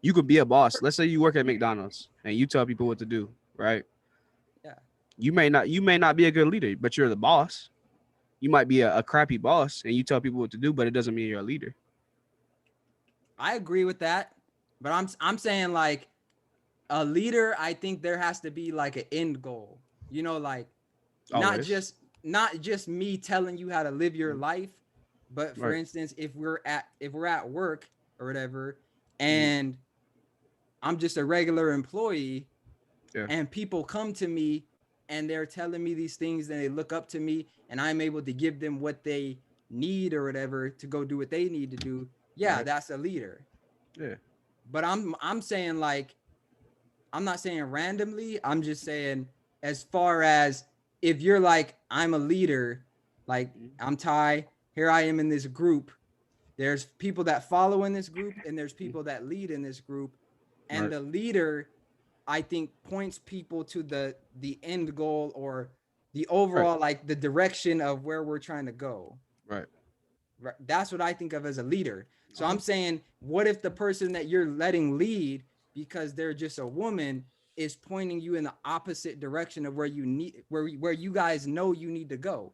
You could be a boss. Let's say you work at McDonald's and you tell people what to do, right? Yeah. You may not be a good leader, but you're the boss. You might be a crappy boss and you tell people what to do, but it doesn't mean you're a leader. I agree with that, but I'm saying like a leader, I think there has to be like an end goal. You know, like not just me telling you how to live your life, but for instance, if we're at work or whatever, and I'm just a regular employee, and people come to me and they're telling me these things and they look up to me and I'm able to give them what they need or whatever to go do what they need to do. Yeah, that's a leader. Yeah. But I'm saying like, I'm not saying randomly. I'm just saying as far as if you're like, I'm a leader, like I'm Ty, here I am in this group. There's people that follow in this group and there's people that lead in this group. And the leader, I think, points people to the end goal or the overall, like the direction of where we're trying to go. Right. That's what I think of as a leader. So I'm saying, what if the person that you're letting lead, because they're just a woman, is pointing you in the opposite direction of where you guys know you need to go?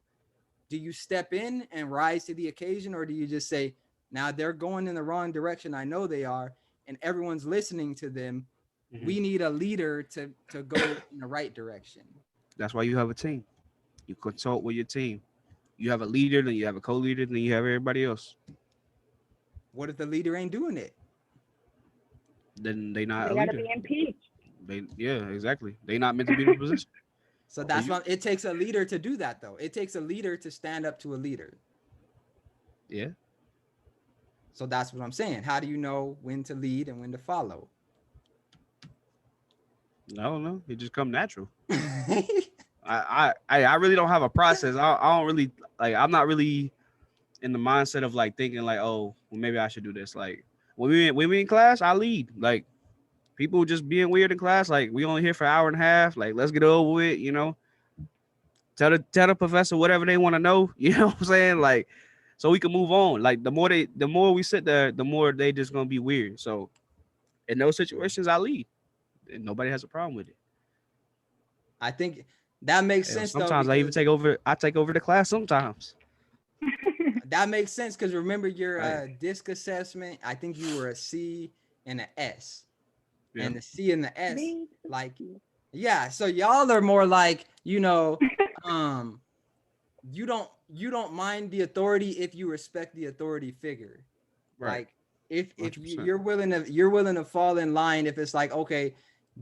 Do you step in and rise to the occasion, or do you just say, now they're going in the wrong direction, I know they are, and everyone's listening to them. We need a leader to go in the right direction. That's why you have a team. You consult with your team. You have a leader, then you have a co-leader, then you have everybody else. What if the leader ain't doing it? Then they not a leader. They gotta be impeached. Exactly. They not meant to be in the position. So that's why it takes a leader to do that, though. It takes a leader to stand up to a leader. Yeah. So that's what I'm saying. How do you know when to lead and when to follow? I don't know. It just come natural. I really don't have a process. I don't really like. I'm not really in the mindset of like thinking like, oh, well, maybe I should do this. Like when we in class, I lead. Like people just being weird in class. Like we only here for an hour and a half. Like let's get over with. You know, tell the professor whatever they want to know. You know what I'm saying? Like so we can move on. Like the more we sit there, the more they just gonna be weird. So in those situations, I leave, and nobody has a problem with it. I think that makes Hell, sense though, sometimes I even because take over. I take over the class sometimes. that makes sense because remember your Right. disc assessment. I think you were a C and an S, Yeah. and the C and the S, Me? like, yeah. So y'all are more like, you don't mind the authority if you respect the authority figure. Right. Like if 100%. you're willing to fall in line if it's like, okay,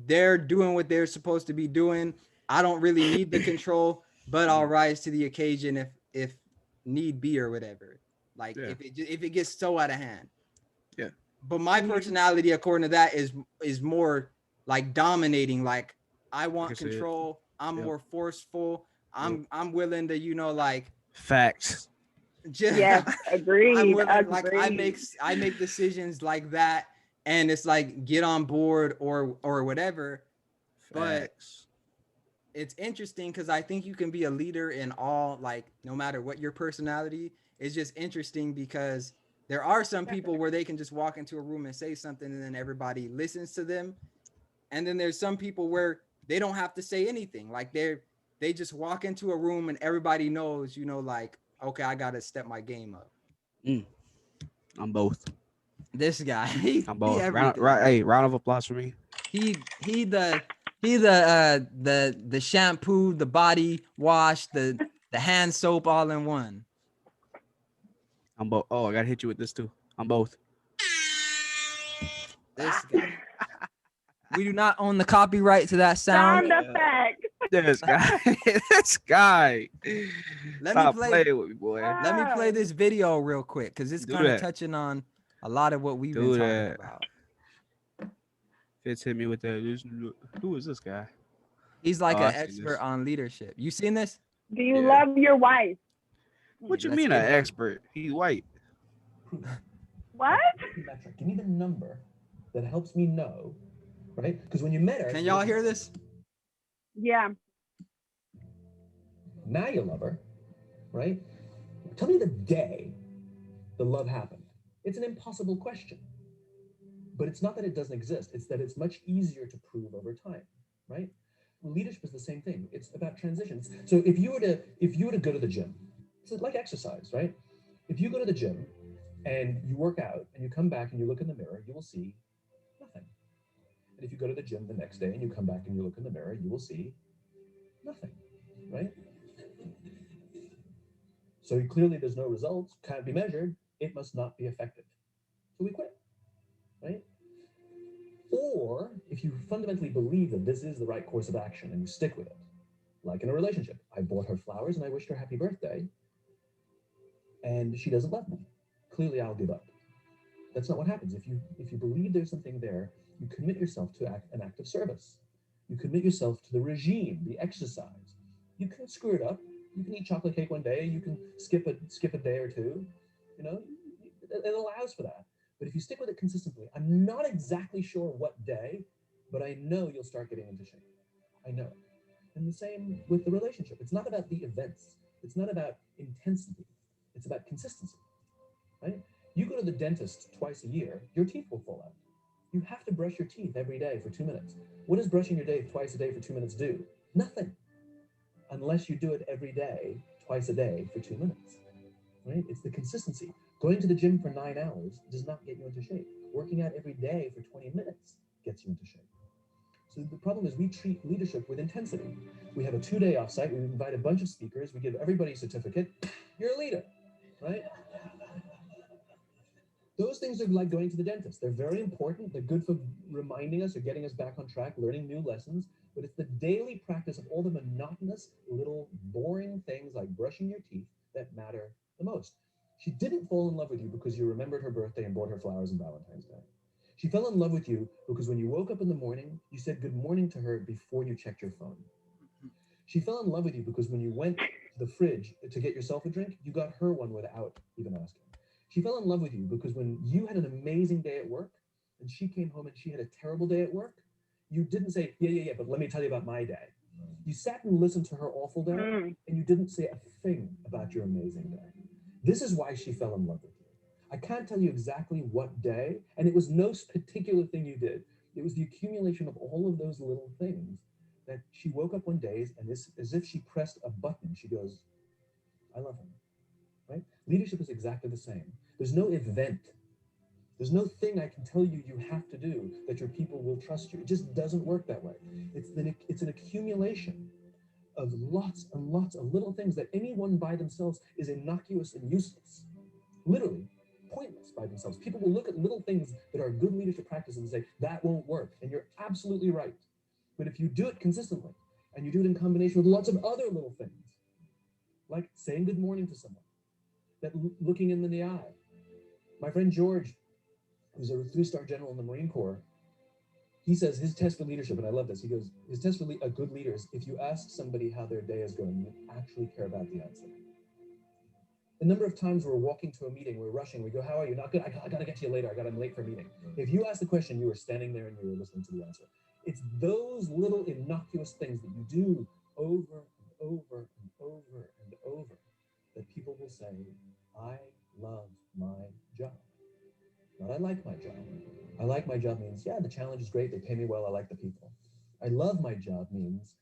they're doing what they're supposed to be doing. I don't really need the control, but I'll rise to the occasion if need be or whatever. Like Yeah. if it gets so out of hand. Yeah. But my personality, according to that, is more like dominating. Like I want see it. control. I'm Yep. more forceful. I'm willing to, like Facts. just Yes, I'm agreed. willing, like Agreed. I make decisions like that, and it's like get on board or whatever. But Facts. it's interesting because I think you can be a leader in all, like, no matter what your personality. It's just interesting because there are some people where they can just walk into a room and say something and then everybody listens to them. And then there's some people where they don't have to say anything. Like they just walk into a room and everybody knows, like, okay, I gotta step my game up. I'm both. This guy, I'm he both. everything. Hey, round of applause for me. He the shampoo, the body wash, the hand soap all in one. I'm both. Oh, I gotta hit you with this too. I'm both. This guy. We do not own the copyright to that sound. Sound effect. This guy. This guy. Let Stop me play. playing with me, boy. Let me play this video real quick because it's Do kind of that. touching on a lot of what we've Do been talking that. about. Fitz hit me with that. Who is this guy? He's like Oh, an I seen expert this. on leadership. You seen this? Do you Yeah. love your wife? What you Let's mean get an it. expert? He's white. What? Metric. Give me the number that helps me know, right? Because when you met her, Can y'all hear this? Yeah. now you love her, right? Tell me the day the love happened. It's an impossible question. But it's not that it doesn't exist. It's that it's much easier to prove over time, right? Leadership is the same thing. It's about transitions. So if you were to go to the gym, it's like exercise, right? If you go to the gym and you work out and you come back and you look in the mirror, you will see nothing. And if you go to the gym the next day and you come back and you look in the mirror, you will see nothing, right? So clearly there's no results, can't be measured, it must not be effective. So we quit, right? Or if you fundamentally believe that this is the right course of action and you stick with it, like in a relationship, I bought her flowers and I wished her happy birthday, and she doesn't love me. Clearly I'll give up. That's not what happens. If you believe there's something there, you commit yourself to an act of service. You commit yourself to the regime, the exercise. You can screw it up. You can eat chocolate cake one day. You can skip a day or two. It allows for that. But if you stick with it consistently, I'm not exactly sure what day, but I know you'll start getting into shape. I know it. And the same with the relationship. It's not about the events. It's not about intensity. It's about consistency, right? You go to the dentist twice a year, your teeth will fall out. You have to brush your teeth every day for 2 minutes. What does brushing your teeth twice a day for 2 minutes do? Nothing. Unless you do it every day, twice a day for 2 minutes, right? It's the consistency. Going to the gym for 9 hours does not get you into shape. Working out every day for 20 minutes gets you into shape. So the problem is we treat leadership with intensity. We have a 2-day offsite, we invite a bunch of speakers, we give everybody a certificate, you're a leader, right? Those things are like going to the dentist. They're very important. They're good for reminding us or getting us back on track, learning new lessons. But it's the daily practice of all the monotonous, little boring things like brushing your teeth that matter the most. She didn't fall in love with you because you remembered her birthday and bought her flowers on Valentine's Day. She fell in love with you because when you woke up in the morning, you said good morning to her before you checked your phone. She fell in love with you because when you went to the fridge to get yourself a drink, you got her one without even asking. She fell in love with you because when you had an amazing day at work and she came home and she had a terrible day at work, you didn't say, yeah, but let me tell you about my day. You sat and listened to her awful day and you didn't say a thing about your amazing day. This is why she fell in love with you. I can't tell you exactly what day, and it was no particular thing you did. It was the accumulation of all of those little things that she woke up one day and as if she pressed a button, she goes, I love him, right? Leadership is exactly the same. There's no event. There's no thing I can tell you have to do that your people will trust you. It just doesn't work that way. It's an accumulation of lots and lots of little things that anyone by themselves is innocuous and useless. Literally pointless by themselves. People will look at little things that are good leadership practices and say, that won't work. And you're absolutely right. But if you do it consistently, and you do it in combination with lots of other little things, like saying good morning to someone, that looking in the eye. My friend George, who's a 3-star general in the Marine Corps, he says his test for leadership, and I love this, he goes, his test for a good leader is if you ask somebody how their day is going, you actually care about the answer. The number of times we're walking to a meeting, we're rushing, we go, how are you? Not good, I gotta get to you later, I'm late for a meeting. If you ask the question, you were standing there and you were listening to the answer. It's those little innocuous things that you do over and over and over and over that people will say, I love my job. Not I like my job. I like my job means, yeah, the challenge is great, they pay me well, I like the people. I love my job means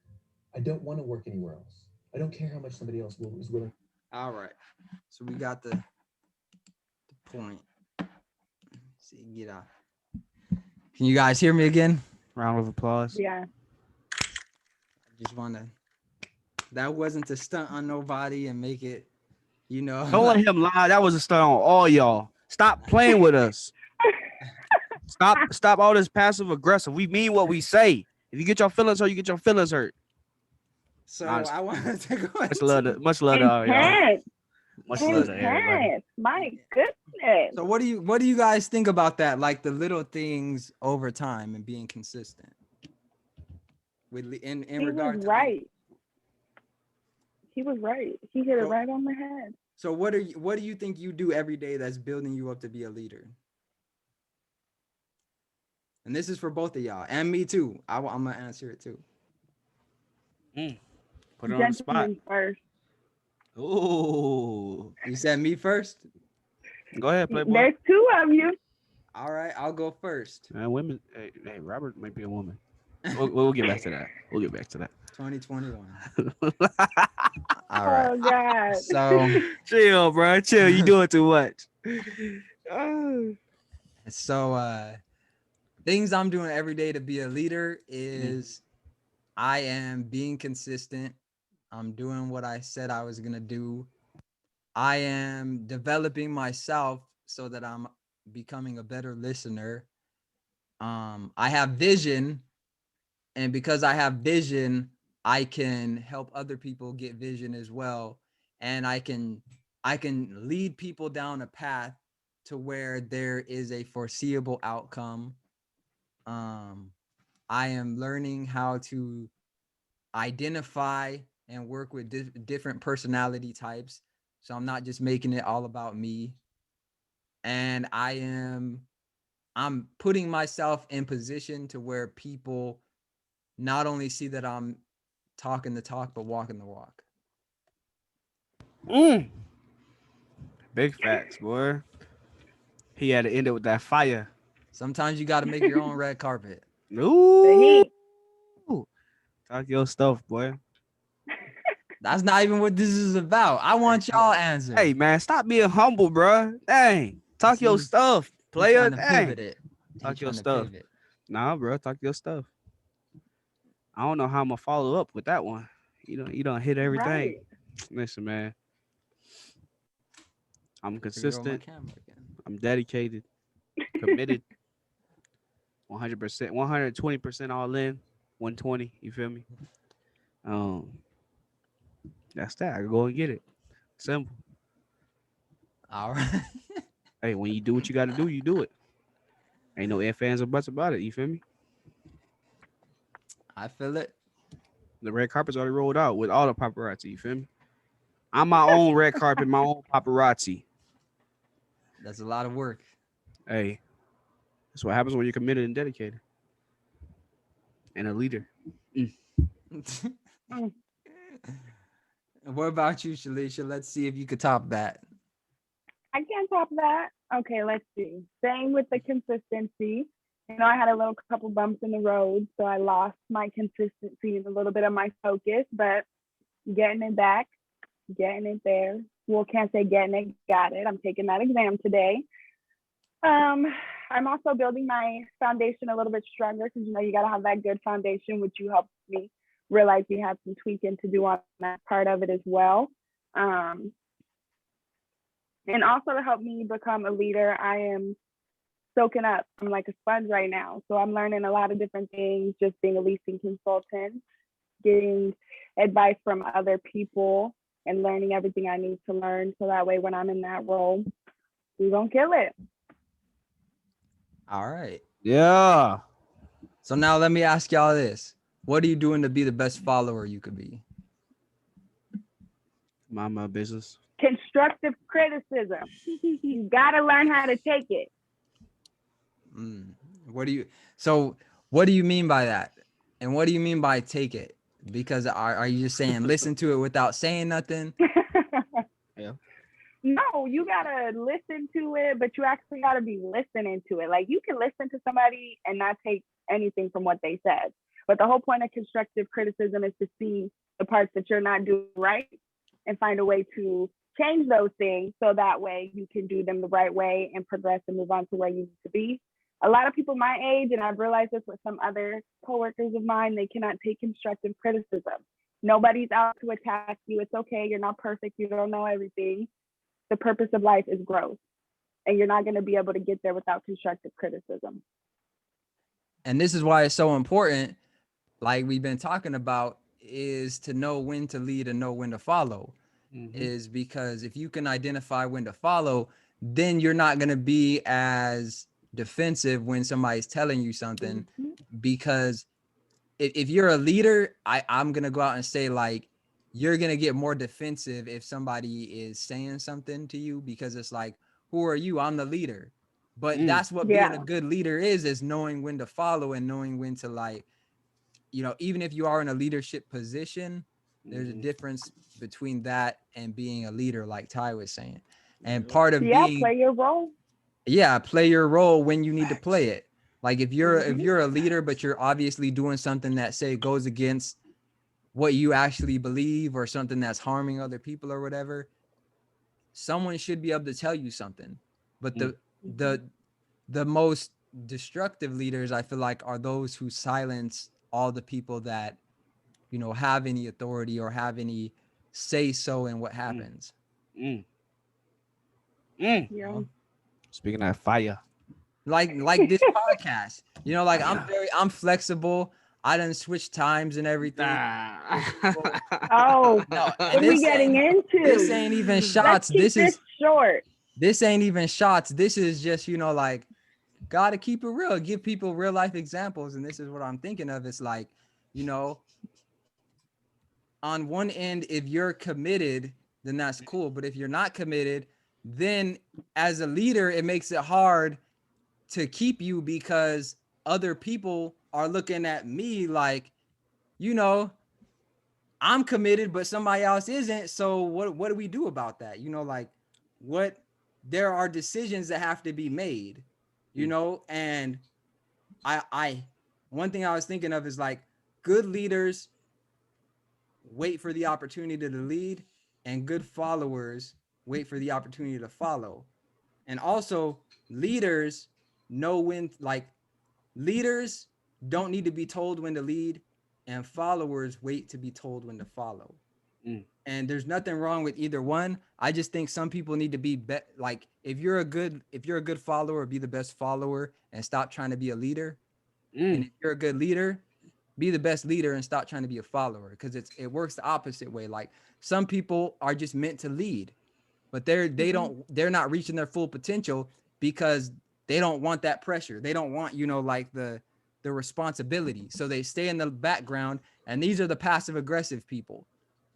I don't want to work anywhere else. I don't care how much somebody else is willing. All right. So we got the point. Let's see, get out. Can you guys hear me again? Round of applause. Yeah. I just want to, that wasn't to stunt on nobody and make it, you know. Don't let him lie. That was a stunt on all y'all. Stop playing with us. Stop all this passive aggressive. We mean what we say. If you get your feelings hurt, you get your feelings hurt. So Honestly. I wanted to go Much love to all y'all. Intense. Much love to everybody. Intense. My goodness. So what do you guys think about that? Like the little things over time and being consistent. With in He regard was to right. He was right. He hit it So- right on the head. So what do you think you do every day that's building you up to be a leader? And this is for both of y'all and me too. I'm gonna answer it too. Put it on the spot. Gentlemen first. Ooh. You said me first? Go ahead, Playboy. There's two of you. All right, I'll go first. Women. Hey, Robert might be a woman. We'll get back to that. 2021. All All right. Oh God. So chill, bro. Chill. You doing too much. Things I'm doing every day to be a leader is I am being consistent. I'm doing what I said I was gonna do. I am developing myself so that I'm becoming a better listener. I have vision, and because I have vision, I can help other people get vision as well, and I can lead people down a path to where there is a foreseeable outcome. I am learning how to identify and work with different personality types, so I'm not just making it all about me. And I'm putting myself in position to where people not only see that I'm talking the talk, but walking the walk. Big facts, boy. He had to end it with that fire. Sometimes you got to make your own red carpet. Ooh. Talk your stuff, boy. That's not even what this is about. I want y'all answers. Hey, man, stop being humble, bro. Dang. Talk your stuff, player. Dang. Talk your stuff. Nah, bro, talk your stuff. I don't know how I'm gonna follow up with that one. You don't hit everything. Right. Listen, man. I'm consistent. I'm dedicated, committed, 100%, 120% all in, 120. You feel me? That's that. I go and get it. Simple. All right. Hey, when you do what you got to do, you do it. Ain't no ifs, ands, or buts about it. You feel me? I feel it. The red carpet's already rolled out with all the paparazzi. You feel me? I'm my own red carpet, my own paparazzi. That's a lot of work. Hey, that's what happens when you're committed and dedicated. And a leader. What about you, Shalisha? Let's see if you could top that. I can't top that. Okay, let's see. Same with the consistency. You know, I had a little couple bumps in the road, so I lost my consistency and a little bit of my focus, but getting it back, getting it there. Well, can't say getting it, got it. I'm taking that exam today. I'm also building my foundation a little bit stronger because, you know, you got to have that good foundation, which you helped me realize you had some tweaking to do on that part of it as well. And also to help me become a leader, I am soaking up. I'm like a sponge right now. So I'm learning a lot of different things, just being a leasing consultant, getting advice from other people and learning everything I need to learn. So that way when I'm in that role, we're going to kill it. All right. Yeah. So now let me ask y'all this. What are you doing to be the best follower you could be? Mind my business. Constructive criticism. You got to learn how to take it. What do you mean by that? And what do you mean by take it? Because are you just saying listen to it without saying nothing? Yeah. No, you gotta listen to it, but you actually gotta be listening to it. Like, you can listen to somebody and not take anything from what they said. But the whole point of constructive criticism is to see the parts that you're not doing right and find a way to change those things so that way you can do them the right way and progress and move on to where you need to be. A lot of people my age, and I've realized this with some other coworkers of mine, they cannot take constructive criticism. Nobody's out to attack you. It's okay. You're not perfect. You don't know everything. The purpose of life is growth, and you're not going to be able to get there without constructive criticism. And this is why it's so important, like we've been talking about, is to know when to lead and know when to follow. Is because if you can identify when to follow, then you're not going to be as defensive when somebody's telling you something. Because if you're a leader, I'm going to go out and say, like, you're going to get more defensive if somebody is saying something to you, because it's like, who are you? I'm the leader. But that's what being a good leader is knowing when to follow and knowing when to, like, you know, even if you are in a leadership position, there's a difference between that and being a leader, like Ty was saying. And part of being, play your role. Yeah, play your role when you need to play it. Like if you're a leader, but you're obviously doing something that, say, goes against what you actually believe or something that's harming other people or whatever, someone should be able to tell you something. But the most destructive leaders, I feel like, are those who silence all the people that, you know, have any authority or have any say so in what happens. Yeah. Speaking of fire, like this podcast, you know, like I'm flexible. I done switch times and everything. Oh, no, what are we getting into? This ain't even shots. Let's keep this short. This ain't even shots. This is just, you know, like, gotta keep it real. Give people real life examples. And this is what I'm thinking of. It's like, you know, on one end, if you're committed, then that's cool. But if you're not committed, then as a leader, it makes it hard to keep you, because other people are looking at me like, you know, I'm committed, but somebody else isn't. So what do we do about that? You know, like, there are decisions that have to be made, you know, and I one thing I was thinking of is, like, good leaders wait for the opportunity to lead, and good followers wait for the opportunity to follow. And also, leaders know when, like, leaders don't need to be told when to lead, and followers wait to be told when to follow. And there's nothing wrong with either one. I just think some people need to be like, if you're a good follower, be the best follower and stop trying to be a leader. And if you're a good leader, be the best leader and stop trying to be a follower, because it works the opposite way. Like, some people are just meant to lead, but they're not reaching their full potential because they don't want that pressure. They don't want, you know, like the responsibility. So they stay in the background, and these are the passive aggressive people.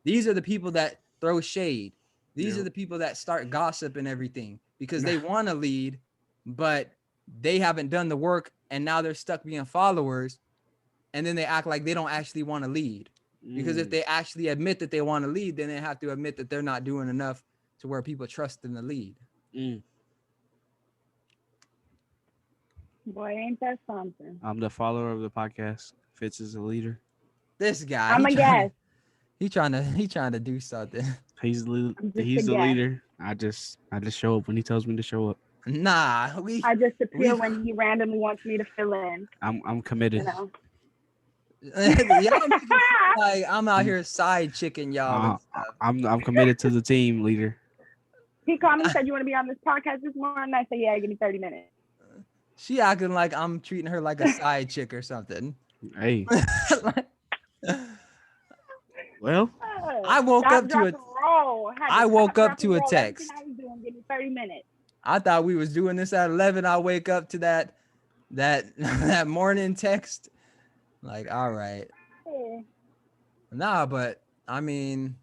These are the people that throw shade. These are the people that start gossip and everything because they want to lead, but they haven't done the work, and now they're stuck being followers. And then they act like they don't actually want to lead, because if they actually admit that they want to lead, then they have to admit that they're not doing enough to where people trust them to lead. Boy, ain't that something? I'm the follower of the podcast. Fitz is a leader. This guy. I'm a guest. He trying to do something. He's the I'm just he's a the guest. leader. I just show up when he tells me to show up. Nah, I just appear when he randomly wants me to fill in. I'm committed. You know. Y'all like I'm out here side chicking y'all. And stuff. I'm committed to the team, leader. He called me and said, "You want to be on this podcast this morning?" I said, "Yeah, give me 30 minutes." She acting like I'm treating her like a side chick or something. Hey. Well, I woke up to a text. I was doing, give me 30 minutes. I thought we was doing this at 11. I wake up to that morning text. Like, all right. Yeah. Nah, but I mean,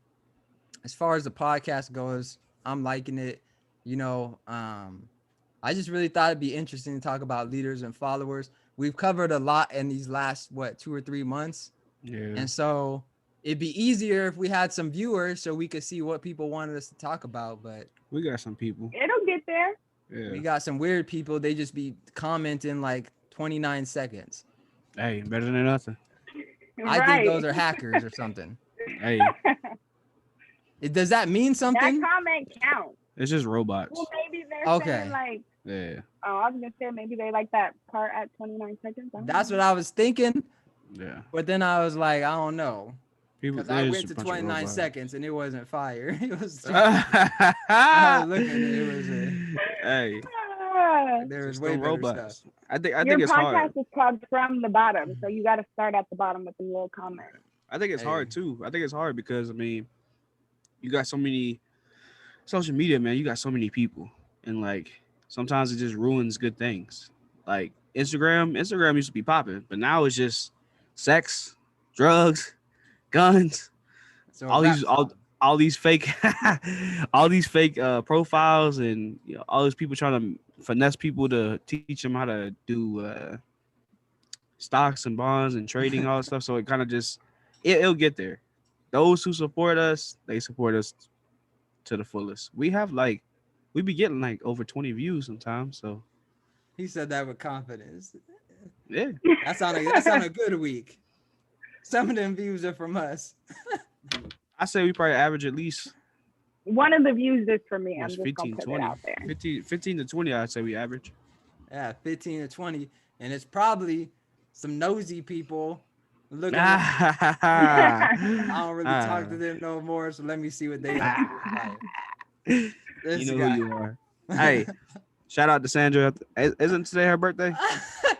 as far as the podcast goes, I'm liking it. You know, I just really thought it'd be interesting to talk about leaders and followers. We've covered a lot in these last 2 or 3 months. yeah. And so it'd be easier if we had some viewers so we could see what people wanted us to talk about. But We got some people. It'll get there. Yeah. we got some weird people. They just be commenting like 29 seconds. Hey, better than nothing. I think those are hackers or something. Hey, Does that mean something? That comment counts. it's just robots. Well, maybe they're Okay. saying like, Yeah. oh, I was gonna say maybe they like that part at 29 seconds. That's what I was thinking. Yeah. But then I was like, I don't know. People. Because I they're went just to a bunch of 29 robots. seconds and it wasn't fire. It was I was looking and it was Hey, there was it's way the better robots. stuff. I think Your it's podcast hard. is called From the Bottom, so you got to start at the bottom with a little comment. I think it's hard Hey. too. I think it's hard because I mean, you got so many social media, man. You got so many people, and like sometimes it just ruins good things. Like Instagram used to be popping, but now it's just sex, drugs, guns, So all rap these song. all these fake profiles, and you know, all these people trying to finesse people to teach them how to do stocks and bonds and trading, all that stuff. So it kind of just it'll get there. Those who support us, they support us to the fullest. We be getting like over 20 views sometimes. So He said that with confidence. yeah, That's on a good week. Some of them views are from us. I say we probably average at least One of the views is for me. I'm what's just 15, gonna put 20, it out there. 15 to 20. I'd say we average. Yeah, 15 to 20. And it's probably some nosy people looking like, I don't really talk to them no more, so let me see what they have. You This know guy. who you are. Hey, shout out to Sandra. Isn't today her birthday? Or is it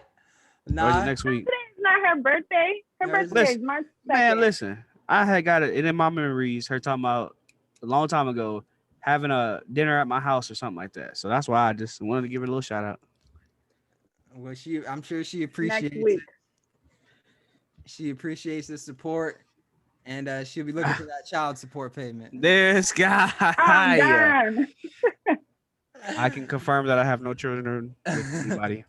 Nah, next week? Today's not her birthday. Her No, it's- birthday is March 2nd. Man, listen. I had got it in my memories. Her talking about a long time ago having a dinner at my house or something like that. So that's why I just wanted to give her a little shout out. well, I'm sure she Next appreciates week. it. She appreciates the support, and she'll be looking for that child support payment. This guy. I'm Yeah. done. I can confirm that I have no children with anybody.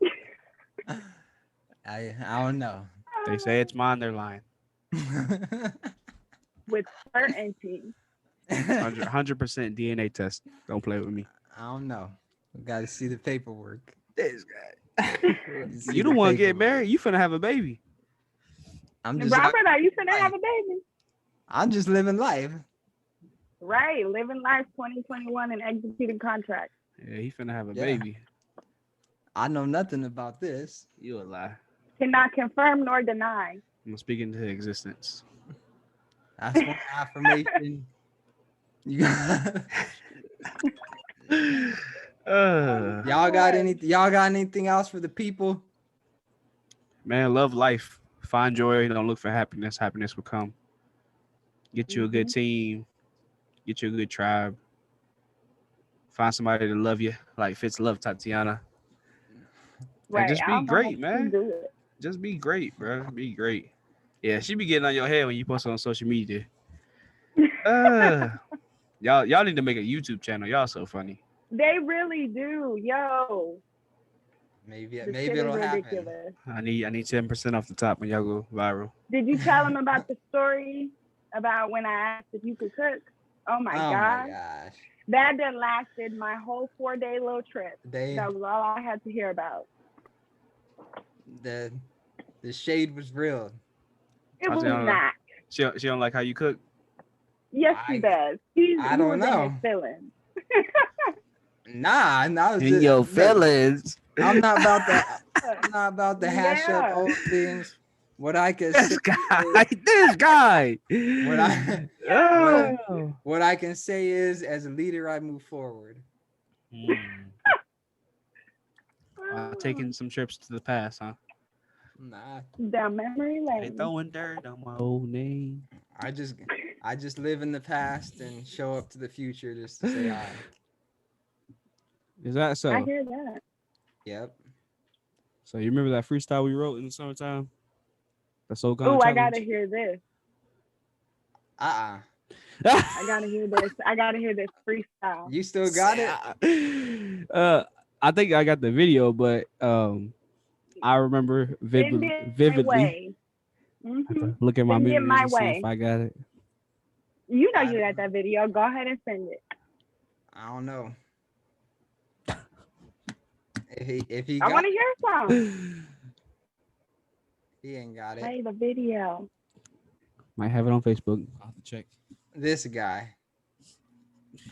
I don't know. They say it's mine, they're lying. With certainty. 100% DNA test. Don't play with me. I don't know. We got to see the paperwork. This guy. See You the don't want to get paperwork. married. You finna have a baby. I'm just Robert, are you finna have a baby? I'm just living life. Right. Living life 2021 and executing contracts. Yeah, he finna have a Yeah. baby. I know nothing about this. You a lie. Cannot confirm nor deny. I'm speaking to existence. That's one affirmation. You got, y'all got anything else for the people? Man, love life. Find joy. Don't look for happiness. Happiness will come. Get you a good team. Get you a good tribe. Find somebody to love you, like Fitz love Tatiana. Right. just I be don't know great, how man. to do it. Just be great, bro. Be great. Yeah, she be getting on your head when you post it on social media. Y'all need to make a YouTube channel. Y'all so funny. They really do. Yo. Maybe This shit maybe is it'll happen. ridiculous. I need 10% off the top when y'all go viral. Did you tell him about the story about when I asked if you could cook? Oh my Oh gosh. my gosh. That done lasted my whole 4-day little trip. That was all I had to hear about. The shade was real. It was not. She don't like how you cook? Yes, she does. I don't know. In his feelings. Nah, in your feelings. I'm not about that. I'm not about to hash up old things. What I can this guy. What I can say is, as a leader, I move forward. Taking some trips to the past, huh? Nah. Down memory lane. They throwing dirt on my old name. I just live in the past and show up to the future just to say hi. Is that so? I hear that. Yep. So you remember that freestyle we wrote in the summertime? That's so gone. Oh, I gotta hear this. I gotta hear this. I gotta hear this freestyle. You still got it? I think I got the video, but I remember vividly. Look at my memories and see if I got it. You know you got that video. Go ahead and send it. I don't know. If he I want to hear some. He ain't got it. Play the video. Might have it on Facebook. I'll have to check. This guy.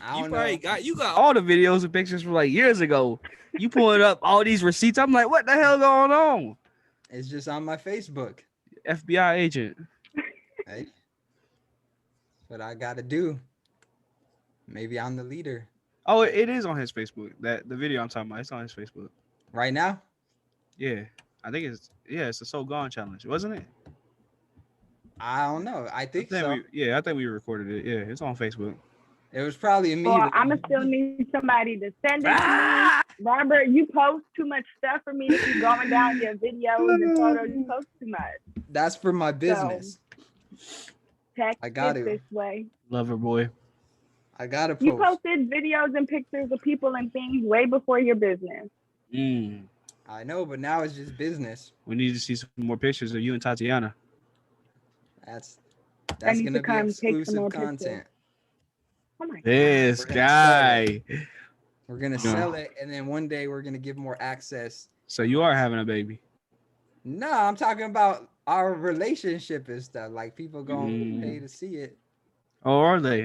I don't know. You got all the videos and pictures from like years ago. You pulling up all these receipts. I'm like, what the hell going on? It's just on my Facebook. FBI agent. Hey. What I gotta do. Maybe I'm the leader. Oh, it is on his Facebook. The video I'm talking about, it's on his Facebook. Right now? Yeah. I think it's the So Gone challenge, wasn't it? I don't know. I think so. I think we recorded it. Yeah, it's on Facebook. It was probably me. Well, I'm gonna still need somebody to send it to me. Robert, you post too much stuff for me to keep going down your videos and photos. You post too much. That's for my business. So, text I got it this way. Lover boy. I gotta post. You posted videos and pictures of people and things way before your business. I know, but now it's just business. We need to see some more pictures of you and Tatiana. That's gonna be exclusive content. Pictures. Oh my this God. guy. We're gonna sell it, and then one day we're gonna give more access. So you are having a baby? No, I'm talking about our relationship and stuff. Like people gonna pay to see it. Oh, are they?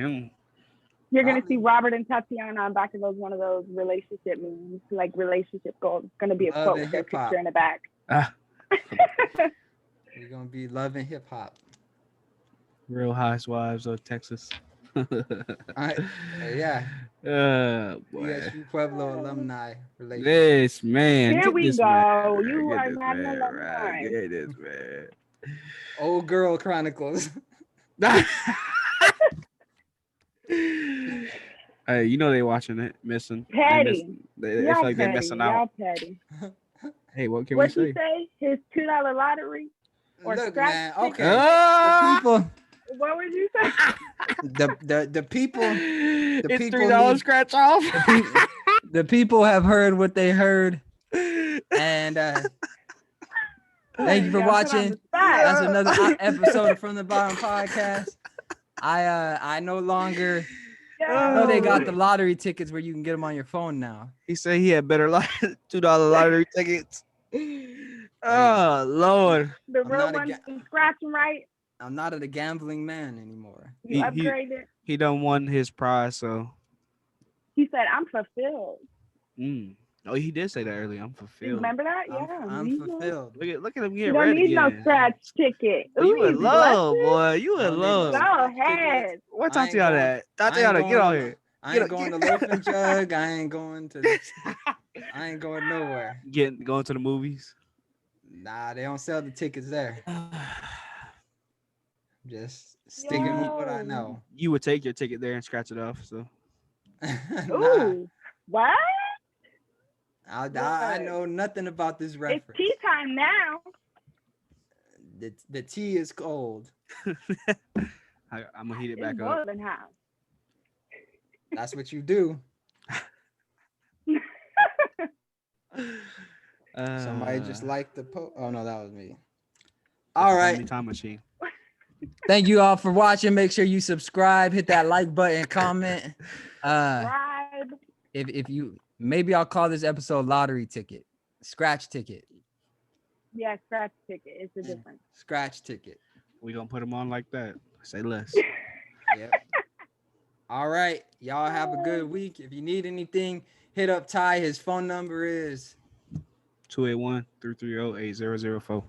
You're gonna see Robert and Tatiana on back of one of those relationship memes, like relationship goals. It's gonna be a quote with their picture in the back. We're gonna be Love and Hip Hop. Real Housewives of Texas. Yeah. Boy. USU Pueblo alumni relationship. This man. Here we go. You are not an alumni. Get this man. Old Girl Chronicles. Hey, you know they watching it, missing. Petty. They feel like they're missing out. Petty. Hey, what can we say? What'd he say? His $2 lottery? Or look, man. Okay. The people. What would you say? The people. It's $3 scratch off. The people have heard what they heard, and thank you for watching. That's another episode of From the Bottom podcast. I no longer know they got the lottery tickets where you can get them on your phone now. He said he had better $2 lottery tickets. Oh Lord! The real ones can scratch them right. I'm not a gambling man anymore. You upgraded. He done won his prize, so he said, "I'm fulfilled." Oh, he did say that earlier. I'm fulfilled. Remember that? Yeah, I'm fulfilled. Look at him getting ready. You don't need no scratch ticket. Ooh, you in love, boy. You in love. Go ahead. Where Tatiana at? Tatiana, get on here. I ain't going to Loafing Jug. I ain't going nowhere. Going to the movies? Nah, they don't sell the tickets there. Just sticking with what I know. You would take your ticket there and scratch it off, so. Ooh, what? I know nothing about this reference. It's tea time now. The tea is cold. I'm gonna heat it back more up. Than half. That's what you do. Somebody just liked the post. Oh no, that was me. All right. Time machine. Thank you all for watching. Make sure you subscribe, hit that like button, comment. Subscribe. If you maybe I'll call this episode lottery ticket, scratch ticket. Yeah, scratch ticket. It's a difference. Scratch ticket. We gonna put them on like that. Say less. Yep. All right. Y'all have a good week. If you need anything, hit up Ty. His phone number is 281-330-8004.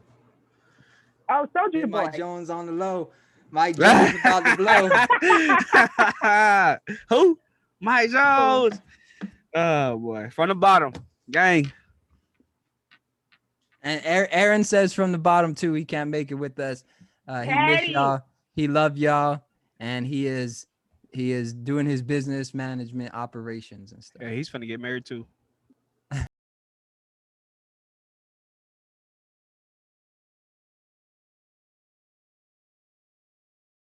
Oh, Soldier hit Boy. Mike Jones on the low. Mike Jones about to blow. Who? Mike Jones. Oh boy. From the bottom. Gang. And Aaron says from the bottom too, he can't make it with us. He miss y'all. He love y'all, and he is doing his business management operations and stuff. Yeah, he's finna get married too.